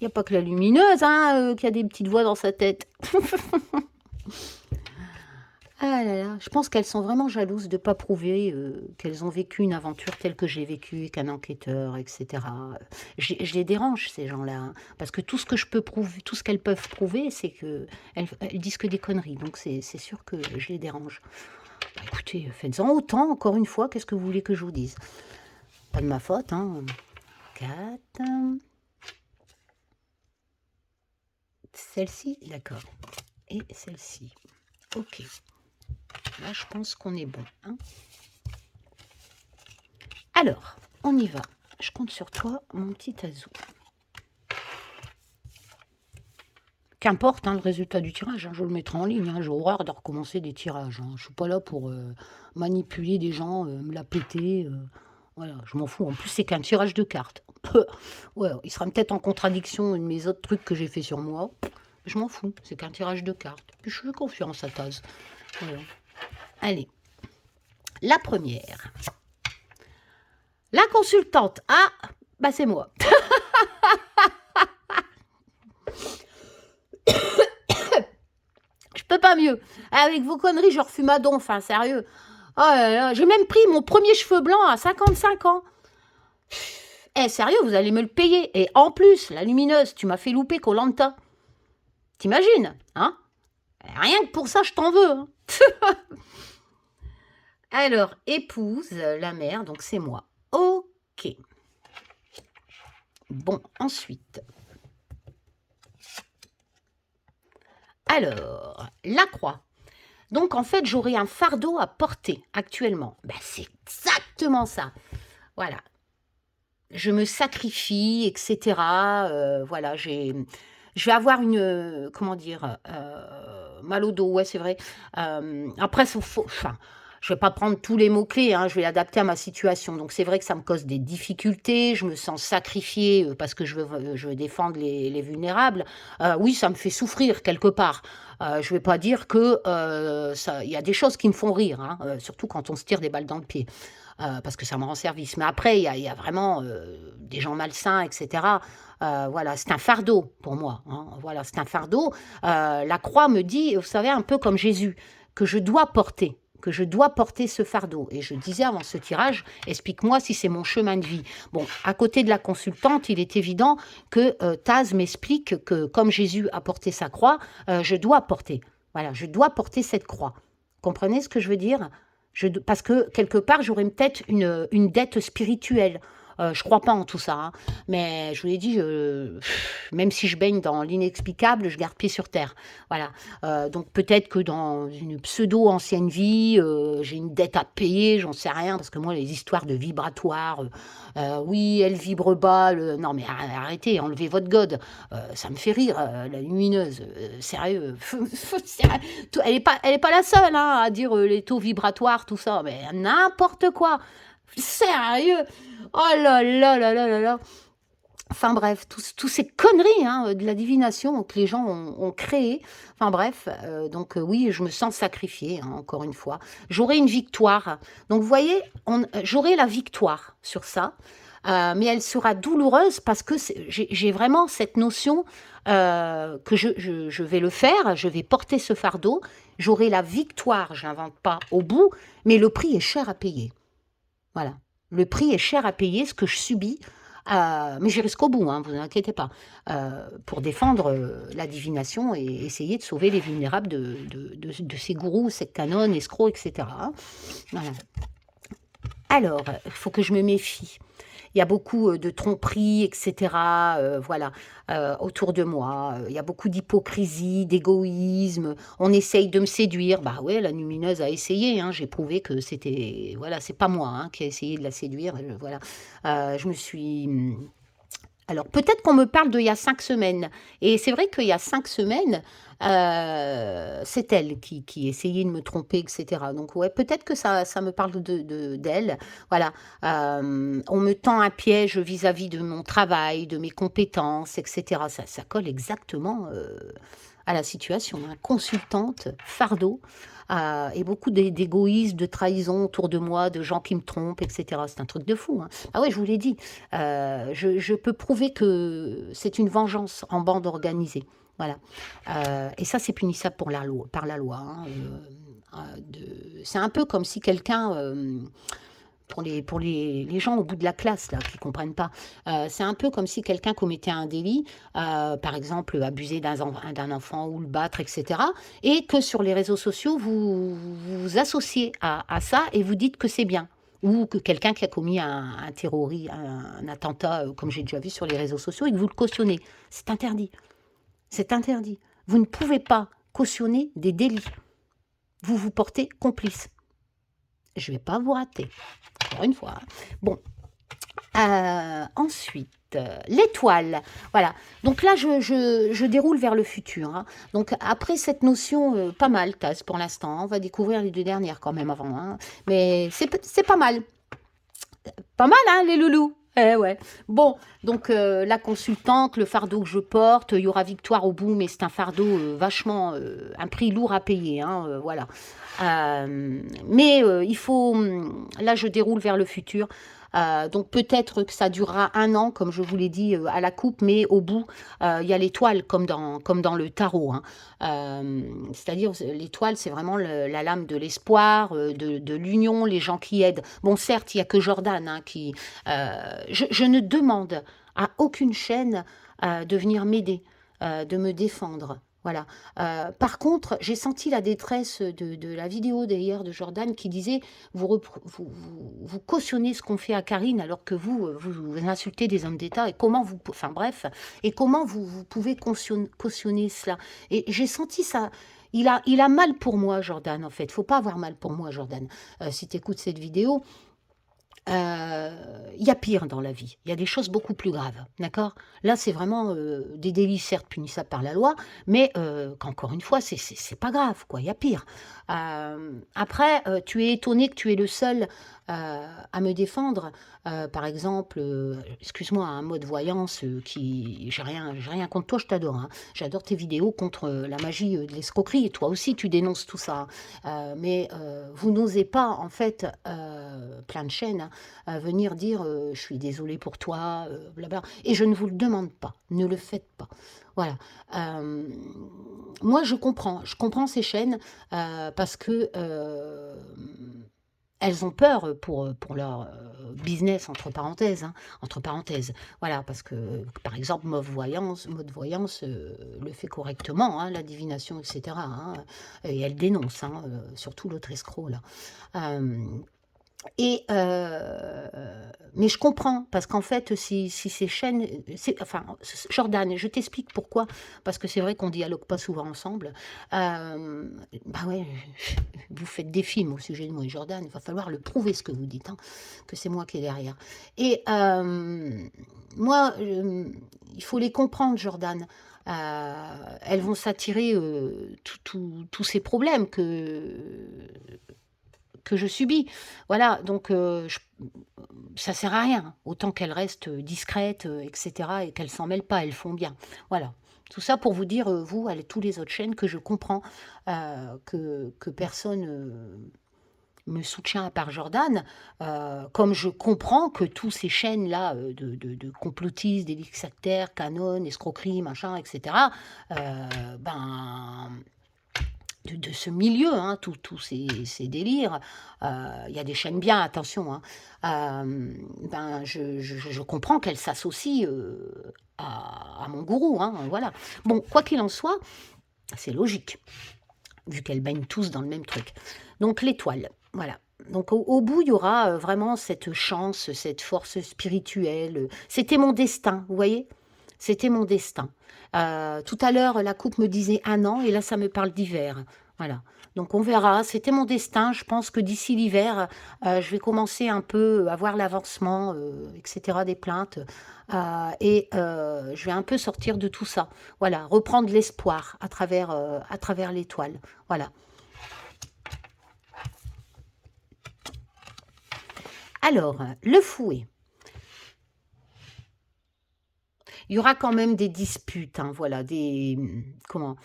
n'y a pas que la lumineuse, hein, qui a des petites voix dans sa tête. Ah là là, je pense qu'elles sont vraiment jalouses de ne pas prouver qu'elles ont vécu une aventure telle que j'ai vécu, qu'un enquêteur, etc. Je les dérange, ces gens-là, hein, parce que tout ce que je peux prouver, tout ce qu'elles peuvent prouver, c'est qu'elles elles disent que des conneries. Donc c'est sûr que je les dérange. Bah, écoutez, faites-en autant, encore une fois, qu'est-ce que vous voulez que je vous dise? Pas de ma faute, hein. 4. Celle-ci, d'accord. Et celle-ci. Ok. Là, je pense qu'on est bon, hein. Alors, on y va. Je compte sur toi, mon petit Azou. Qu'importe, hein, le résultat du tirage, hein, je le mettrai en ligne. Hein, j'ai horreur de recommencer des tirages. Hein. Je suis pas là pour manipuler des gens, me la péter. Voilà, je m'en fous. En plus, c'est qu'un tirage de cartes. Ouais, il sera peut-être en contradiction de mes autres trucs que j'ai fait sur moi. Je m'en fous. C'est qu'un tirage de cartes. Puis je fais confiance à Taz. Voilà. Allez, la première. La consultante. Ah, bah c'est moi. Je peux pas mieux. Avec vos conneries, je refume à don. Enfin, sérieux. Oh là là, j'ai même pris mon premier cheveu blanc à 55 ans. Eh, sérieux, vous allez me le payer. Et en plus, la lumineuse, tu m'as fait louper Koh-Lanta. T'imagines, hein? Rien que pour ça, je t'en veux, hein. Alors, épouse, la mère, donc c'est moi. Ok. Bon, ensuite. Alors, la croix. Donc, en fait, j'aurai un fardeau à porter actuellement. Ben, c'est exactement ça. Voilà. Je me sacrifie, etc. Voilà, je vais avoir une, comment dire, mal au dos, ouais, c'est vrai. Après, enfin, je vais pas prendre tous les mots-clés, hein, je vais l'adapter à ma situation. Donc, c'est vrai que ça me cause des difficultés, je me sens sacrifiée parce que je veux défendre les vulnérables. Oui, ça me fait souffrir quelque part. Je vais pas dire que il y a des choses qui me font rire, hein, surtout quand on se tire des balles dans le pied. Parce que ça me rend service. Mais après, il y a vraiment des gens malsains, etc. Voilà, c'est un fardeau pour moi, hein. Voilà, c'est un fardeau. La croix me dit, vous savez, un peu comme Jésus, que je dois porter, ce fardeau. Et je disais avant ce tirage, explique-moi si c'est mon chemin de vie. Bon, à côté de la consultante, il est évident que Taz m'explique que comme Jésus a porté sa croix, je dois porter. Voilà, je dois porter cette croix. Comprenez ce que je veux dire? Parce que quelque part, j'aurais peut-être une dette spirituelle. Je crois pas en tout ça, hein. Mais je vous l'ai dit, même si je baigne dans l'inexplicable, je garde pied sur terre. Voilà. Donc peut-être que dans une pseudo-ancienne vie, j'ai une dette à payer, j'en sais rien, parce que moi, les histoires de vibratoire, oui, elle vibre bas, non mais arrêtez, enlevez votre god. Ça me fait rire, la lumineuse, sérieux. Sérieux. Elle est pas la seule, hein, à dire les taux vibratoires, tout ça, mais n'importe quoi. Sérieux. Oh là là là là là là. Enfin bref, tous ces conneries, hein, de la divination que les gens ont créées. Enfin bref, donc oui, je me sens sacrifiée, hein, encore une fois. J'aurai une victoire. Donc vous voyez, j'aurai la victoire sur ça, mais elle sera douloureuse parce que j'ai vraiment cette notion que je vais le faire, je vais porter ce fardeau, j'aurai la victoire, je n'invente pas au bout, mais le prix est cher à payer. Voilà. Le prix est cher à payer, ce que je subis, mais j'irai jusqu'au bout, hein, vous inquiétez pas, pour défendre la divination et essayer de sauver les vulnérables de ces gourous, ces canons, escrocs, etc. Hein. Voilà. Alors, il faut que je me méfie. Il y a beaucoup de tromperies, etc. Voilà, autour de moi. Il y a beaucoup d'hypocrisie, d'égoïsme. On essaye de me séduire. Bah ouais, la lumineuse a essayé, hein. J'ai prouvé que c'était... Voilà, c'est pas moi, hein, qui a essayé de la séduire. Voilà. Je me suis... Alors, peut-être qu'on me parle d'il y a 5 semaines. Et c'est vrai qu'il y a 5 semaines, c'est elle qui essayait de me tromper, etc. Donc, ouais, peut-être que ça me parle d'elle. Voilà. On me tend un piège vis-à-vis de mon travail, de mes compétences, etc. Ça colle exactement à la situation, hein. Consultante, fardeau, et beaucoup d'égoïsme, de trahison autour de moi, de gens qui me trompent, etc. C'est un truc de fou, hein. Ah ouais, je vous l'ai dit, je peux prouver que c'est une vengeance en bande organisée. Voilà. Et ça, c'est punissable par la loi, hein. C'est un peu comme si quelqu'un... pour les gens au bout de la classe, là, qui ne comprennent pas. C'est un peu comme si quelqu'un commettait un délit, par exemple, abuser d'un enfant ou le battre, etc. Et que sur les réseaux sociaux, vous associez à ça et vous dites que c'est bien. Ou que quelqu'un qui a commis un terrorisme, un attentat, comme j'ai déjà vu sur les réseaux sociaux, et que vous le cautionnez. C'est interdit. C'est interdit. Vous ne pouvez pas cautionner des délits. Vous vous portez complice. Je ne vais pas vous rater. Encore une fois. Bon. Ensuite, l'étoile. Voilà. Donc là, je déroule vers le futur, hein. Donc après cette notion, pas mal, Taz, pour l'instant. On va découvrir les 2 dernières quand même avant, hein. Mais c'est pas mal. Pas mal, hein, les loulous. Eh ouais. Bon, donc la consultante, le fardeau que je porte, il y aura victoire au bout, mais c'est un fardeau vachement, un prix lourd à payer, hein, voilà. Mais il faut, là je déroule vers le futur, donc peut-être que ça durera 1 an, comme je vous l'ai dit, à la coupe, mais au bout, il y a l'étoile, comme dans le tarot, hein. C'est-à-dire, l'étoile, c'est vraiment la lame de l'espoir, de l'union, les gens qui aident. Bon, certes, il n'y a que Jordan, hein, qui... je ne demande à aucune chaîne de venir m'aider, de me défendre. Voilà. Par contre, j'ai senti la détresse de la vidéo d'hier de Jordan qui disait: vous cautionnez ce qu'on fait à Karine alors que vous insultez des hommes d'État et comment vous enfin bref, et comment vous pouvez cautionner cela?» Et j'ai senti ça. Il a mal pour moi, Jordan, en fait. Faut pas avoir mal pour moi, Jordan, si tu écoutes cette vidéo. Il y a pire dans la vie. Il y a des choses beaucoup plus graves, d'accord? Là, c'est vraiment, des délits certes punissables par la loi, mais qu'encore une fois, c'est pas grave, quoi, il y a pire. Après, tu es étonné que tu es le seul, à me défendre. Par exemple, excuse-moi, un mot de voyance, qui j'ai rien contre toi, je t'adore, hein. J'adore tes vidéos contre, la magie, de l'escroquerie et toi aussi tu dénonces tout ça, hein. Mais vous n'osez pas en fait, plein de chaînes, hein, venir dire, «Je suis désolé pour toi», blabla et je ne vous le demande pas, ne le faites pas. Voilà, hem, moi je comprends ces chaînes, parce que, elles ont peur, pour leur, business entre parenthèses, hein, entre parenthèses. Voilà, parce que, par exemple, mode voyance, le fait correctement, hein, la divination et cetera, hein, et elle dénonce, hein, surtout l'autre escroc là. Hem et mais je comprends parce qu'en fait, si ces chaînes, c'est enfin, Jordan, je t'explique pourquoi, parce que c'est vrai qu'on dialogue pas souvent ensemble. Bah, ouais, vous faites des films au sujet de moi et Jordan, il va falloir le prouver ce que vous dites, hein, que c'est moi qui est derrière et moi, il faut les comprendre Jordan. Heu, elles vont s'attirer, tous ces problèmes que je subis. Voilà, donc ça sert à rien. Autant qu'elles restent, discrètes, et cetera et qu'elles s'en mêlent pas, elles font bien. Voilà. Tout ça pour vous dire, vous, allez tous les autres chaînes que je comprends, que personne, me soutient à part Jordan, comme je comprends que tous ces chaînes-là, de complotistes, délits sectaires, canon, escroquerie, machin et cetera, ben de ce milieu, hein, tous ces délires, il y a des chaînes bien, attention, hein, ben, je comprends qu'elles s'associent, à mon gourou, hein, voilà. Bon, quoi qu'il en soit, c'est logique, vu qu'elles baignent tous dans le même truc. Donc l'étoile, voilà. Donc au bout, il y aura, vraiment cette chance, cette force spirituelle, c'était mon destin, vous voyez? C'était mon destin. Tout à l'heure, la coupe me disait 1 an et là, ça me parle d'hiver. Voilà. Donc on verra. C'était mon destin. Je pense que d'ici l'hiver, je vais commencer un peu à voir l'avancement, et cetera des plaintes, et je vais un peu sortir de tout ça. Voilà, reprendre l'espoir à travers l'étoile. Voilà. Alors, le fouet. Il y aura quand même des disputes, hein, voilà, comment?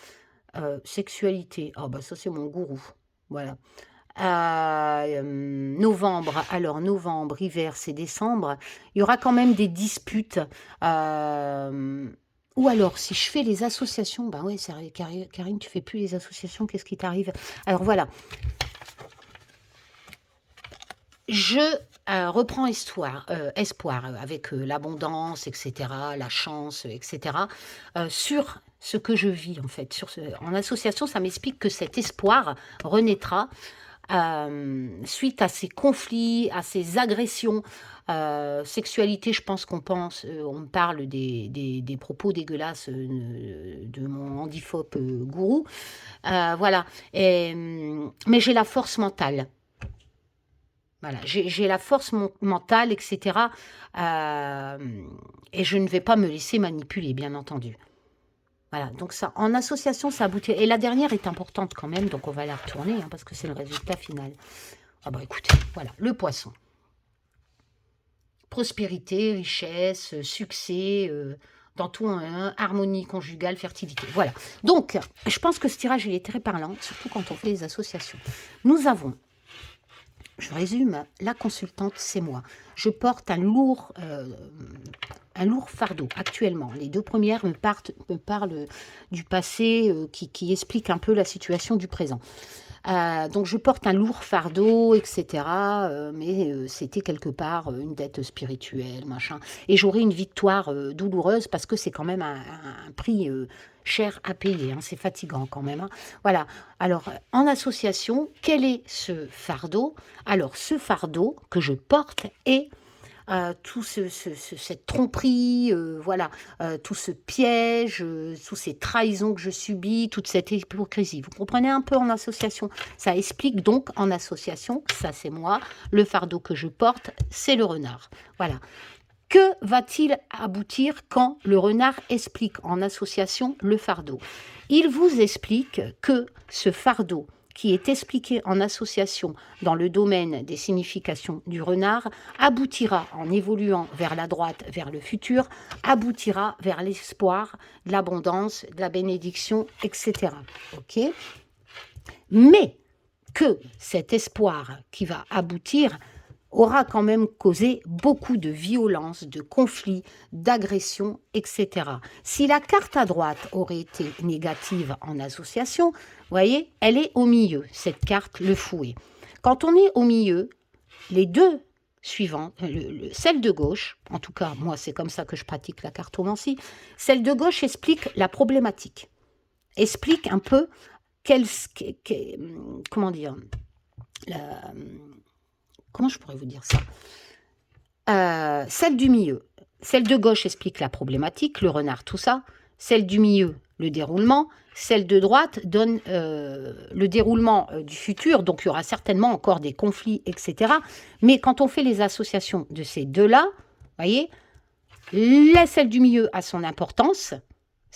Sexualité, ah bah, ça c'est mon gourou, voilà. Novembre, alors novembre, hiver, c'est décembre. Il y aura quand même des disputes, ou alors si je fais les associations, bah, ouais, c'est vrai, Karine, tu fais plus les associations, qu'est-ce qui t'arrive? Alors voilà, je, reprends espoir, avec, l'abondance et cetera, la chance, et cetera, sur ce que je vis en fait, en association, ça m'explique que cet espoir renaîtra, suite à ces conflits, à ces agressions, sexualité, je pense on me parle des propos dégueulasses, de mon handiphobe, gourou, voilà et mais j'ai la force mentale. Voilà, j'ai la force mentale et cetera, et je ne vais pas me laisser manipuler, bien entendu. Voilà, donc ça en association, ça aboutit et la dernière est importante quand même, donc on va la retourner, hein, parce que c'est le résultat final. Ah bah, écoutez, voilà, le poisson. Prospérité, richesse, succès, dans tout, hein, harmonie conjugale, fertilité. Voilà. Donc, je pense que ce tirage, il est très parlant, surtout quand on fait les associations. Nous avons, je résume, la consultante, c'est moi. Je porte un lourd fardeau actuellement. Les 2 premières me parlent du passé, qui expliquent un peu la situation du présent. Donc je porte un lourd fardeau, etc. Mais c'était quelque part une dette spirituelle, machin. Et j'aurai une victoire douloureuse parce que c'est quand même un prix cher à payer. Hein. C'est fatigant quand même. Hein. Voilà. Alors, en association, quel est ce fardeau? Alors, ce fardeau que je porte est tout cette tromperie, voilà, tout ce piège, toutes ces trahisons que je subis, toute cette hypocrisie. Vous comprenez un peu en association? Ça explique donc en association, ça c'est moi, le fardeau que je porte, c'est le renard. Voilà. Que va-t-il aboutir quand le renard explique en association le fardeau? Il vous explique que ce fardeau qui est expliqué en association dans le domaine des significations du renard aboutira, en évoluant vers la droite, vers le futur, aboutira vers l'espoir, de l'abondance, de la bénédiction, etc. Ok? Mais que cet espoir qui va aboutir aura quand même causé beaucoup de violence, de conflits, d'agressions, etc. Si la carte à droite aurait été négative en association, vous voyez, elle est au milieu, cette carte, le fouet. Quand on est au milieu, les deux suivantes, celle de gauche, en tout cas, moi, c'est comme ça que je pratique la cartomancie, celle de gauche explique la problématique, explique un peu comment dire, comment je pourrais vous dire ça? Celle du milieu. Celle de gauche explique la problématique, le renard, tout ça. Celle du milieu, le déroulement. Celle de droite donne le déroulement du futur, donc il y aura certainement encore des conflits, etc. Mais quand on fait les associations de ces deux-là, vous voyez, celle du milieu a son importance.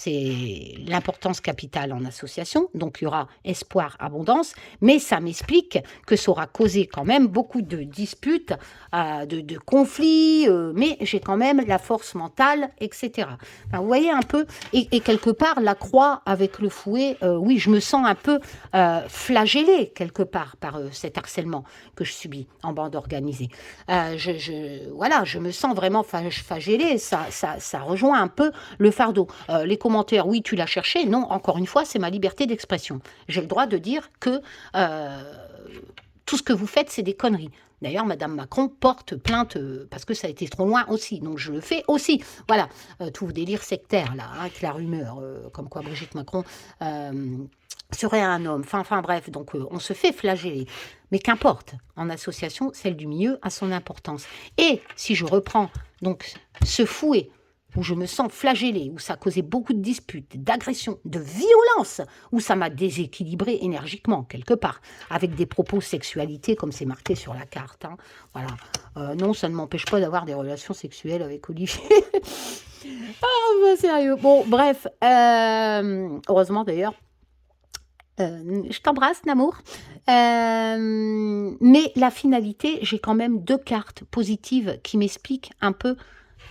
C'est l'importance capitale en association, donc il y aura espoir, abondance, mais ça m'explique que ça aura causé quand même beaucoup de disputes, de conflits, mais j'ai quand même la force mentale, etc. Enfin, vous voyez un peu, et quelque part, la croix avec le fouet, oui, je me sens un peu flagellée quelque part par cet harcèlement que je subis en bande organisée. Voilà, je me sens vraiment flagellée, ça rejoint un peu le fardeau. Les commentaires, oui, tu l'as cherché. Non, encore une fois, c'est ma liberté d'expression. J'ai le droit de dire que tout ce que vous faites, c'est des conneries. D'ailleurs, Madame Macron porte plainte parce que ça a été trop loin aussi. Donc, je le fais aussi. Voilà, tout délire sectaire, là, hein, avec la rumeur, comme quoi Brigitte Macron serait un homme. Enfin bref, donc on se fait flageller. Mais qu'importe, en association, celle du milieu a son importance. Et si je reprends donc ce fouet, où je me sens flagellée, où ça a causé beaucoup de disputes, d'agressions, de violences, où ça m'a déséquilibré énergiquement, quelque part, avec des propos sexualité, comme c'est marqué sur la carte. Hein. Voilà. Non, ça ne m'empêche pas d'avoir des relations sexuelles avec Olivier. Bah, sérieux. Bon, bref. Heureusement, d'ailleurs. Je t'embrasse, Namour. Mais la finalité, j'ai quand même 2 cartes positives qui m'expliquent un peu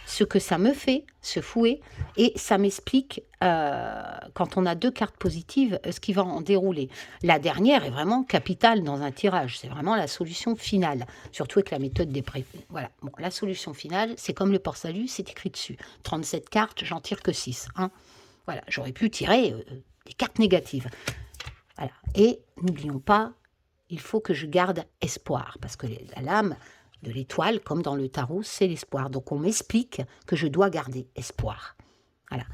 ce que ça me fait, ce fouet, et ça m'explique, quand on a 2 cartes positives, ce qui va en dérouler. La dernière est vraiment capitale dans un tirage, c'est vraiment la solution finale, surtout avec la méthode des pré. Voilà, bon, la solution finale, c'est comme le port-salut, c'est écrit dessus. 37 cartes, j'en tire que 6. Hein. Voilà, j'aurais pu tirer des cartes négatives. Voilà. Et n'oublions pas, il faut que je garde espoir, parce que la lame de l'étoile, comme dans le tarot, c'est l'espoir. Donc on m'explique que je dois garder espoir. Voilà.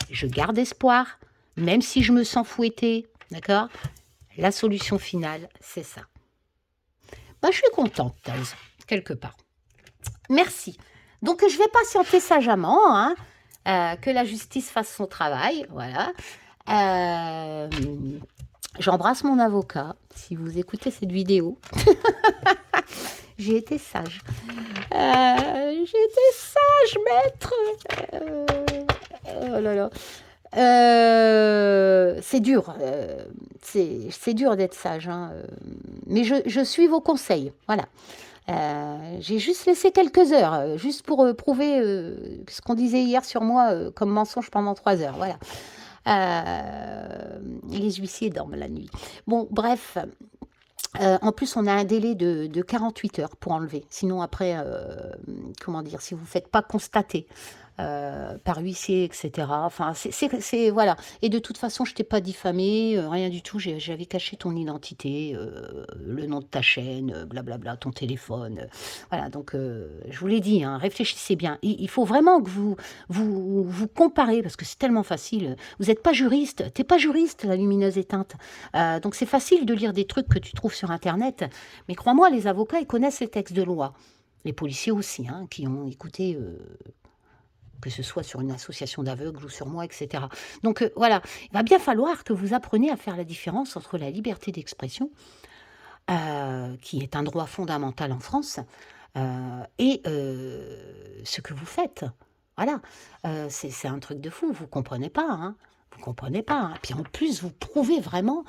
Je garde espoir, même si je me sens fouettée, d'accord? La solution finale, c'est ça. Bah, je suis contente, Thaz, quelque part. Merci. Donc je vais patienter sagemment, hein, que la justice fasse son travail, voilà. J'embrasse mon avocat, si vous écoutez cette vidéo. J'ai été sage. J'ai été sage, maître. Oh là là. C'est dur. C'est dur d'être sage. Hein. Mais je suis vos conseils. Voilà. J'ai juste laissé quelques heures, juste pour prouver ce qu'on disait hier sur moi comme mensonge pendant 3 heures. Voilà. Les huissiers dorment la nuit. Bon, bref. En plus, on a un délai de 48 heures pour enlever. Sinon, après, comment dire, si vous ne faites pas constater par huissier, etc. Enfin, voilà. Et de toute façon, je t'ai pas diffamé, rien du tout. J'avais caché ton identité, le nom de ta chaîne, blablabla, ton téléphone. Voilà, donc je vous l'ai dit, hein, réfléchissez bien. Il faut vraiment que vous comparez, parce que c'est tellement facile. Vous n'êtes pas juriste, t'es pas juriste, la lumineuse éteinte. Donc c'est facile de lire des trucs que tu trouves sur Internet, mais crois-moi, les avocats, ils connaissent les textes de loi. Les policiers aussi, hein, qui ont écouté, que ce soit sur une association d'aveugles ou sur moi, etc. Donc voilà, il va bien falloir que vous appreniez à faire la différence entre la liberté d'expression, qui est un droit fondamental en France, et ce que vous faites. Voilà, c'est un truc de fou, vous comprenez pas, hein. Vous comprenez pas, hein. Puis en plus, vous prouvez vraiment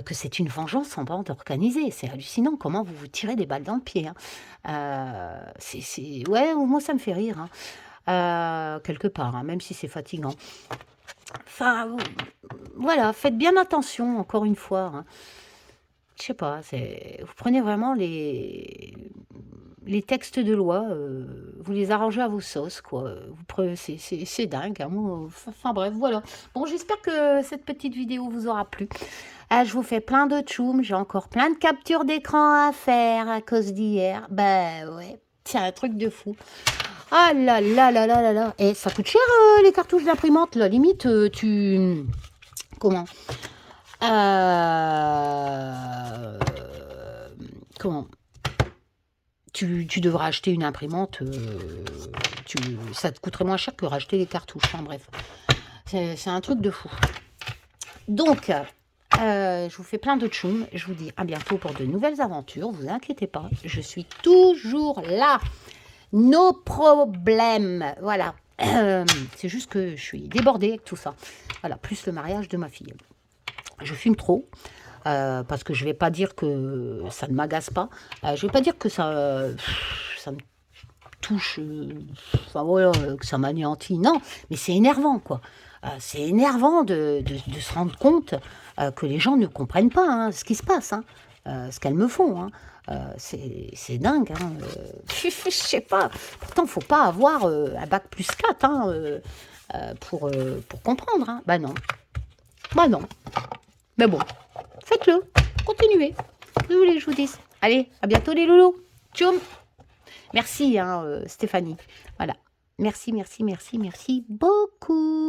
que c'est une vengeance en bande organisée. C'est hallucinant comment vous vous tirez des balles dans le pied, hein. Ouais, moi ça me fait rire, hein. Quelque part, hein, même si c'est fatigant. Enfin, voilà, faites bien attention, encore une fois, hein. Je sais pas, vous prenez vraiment les textes de loi, vous les arrangez à vos sauces, quoi. C'est dingue, hein, enfin bref, voilà. Bon, j'espère que cette petite vidéo vous aura plu. Je vous fais plein de tchoum, j'ai encore plein de captures d'écran à faire à cause d'hier. Bah ouais, c'est un truc de fou. Ah là là là là là là. Et ça coûte cher, les cartouches d'imprimante, là. Limite, Comment euh, Comment tu devras acheter une imprimante, ça te coûterait moins cher que racheter les cartouches. Enfin bref, c'est un truc de fou. Donc, je vous fais plein de tchoum. Je vous dis à bientôt pour de nouvelles aventures. Vous inquiétez pas, je suis toujours là. Nos problèmes. Voilà. C'est juste que je suis débordée avec tout ça. Voilà, plus le mariage de ma fille. Je fume trop. Parce que je vais pas dire que ça ne m'agace pas. Je vais pas dire que ça me touche, enfin voilà, que ça m'anéantit. Non, mais c'est énervant, quoi. C'est énervant de se rendre compte que les gens ne comprennent pas, hein, ce qui se passe, hein, ce qu'elles me font, hein. C'est dingue, hein. Je sais pas. Pourtant, faut pas avoir un bac plus 4, hein, pour comprendre, hein. Bah non. Bah non. Mais bon, faites-le. Continuez. Que vous voulez que je vous dise. Allez, à bientôt les loulous. Tchoum. Merci, hein, Stéphanie. Voilà. Merci, merci, merci, merci beaucoup.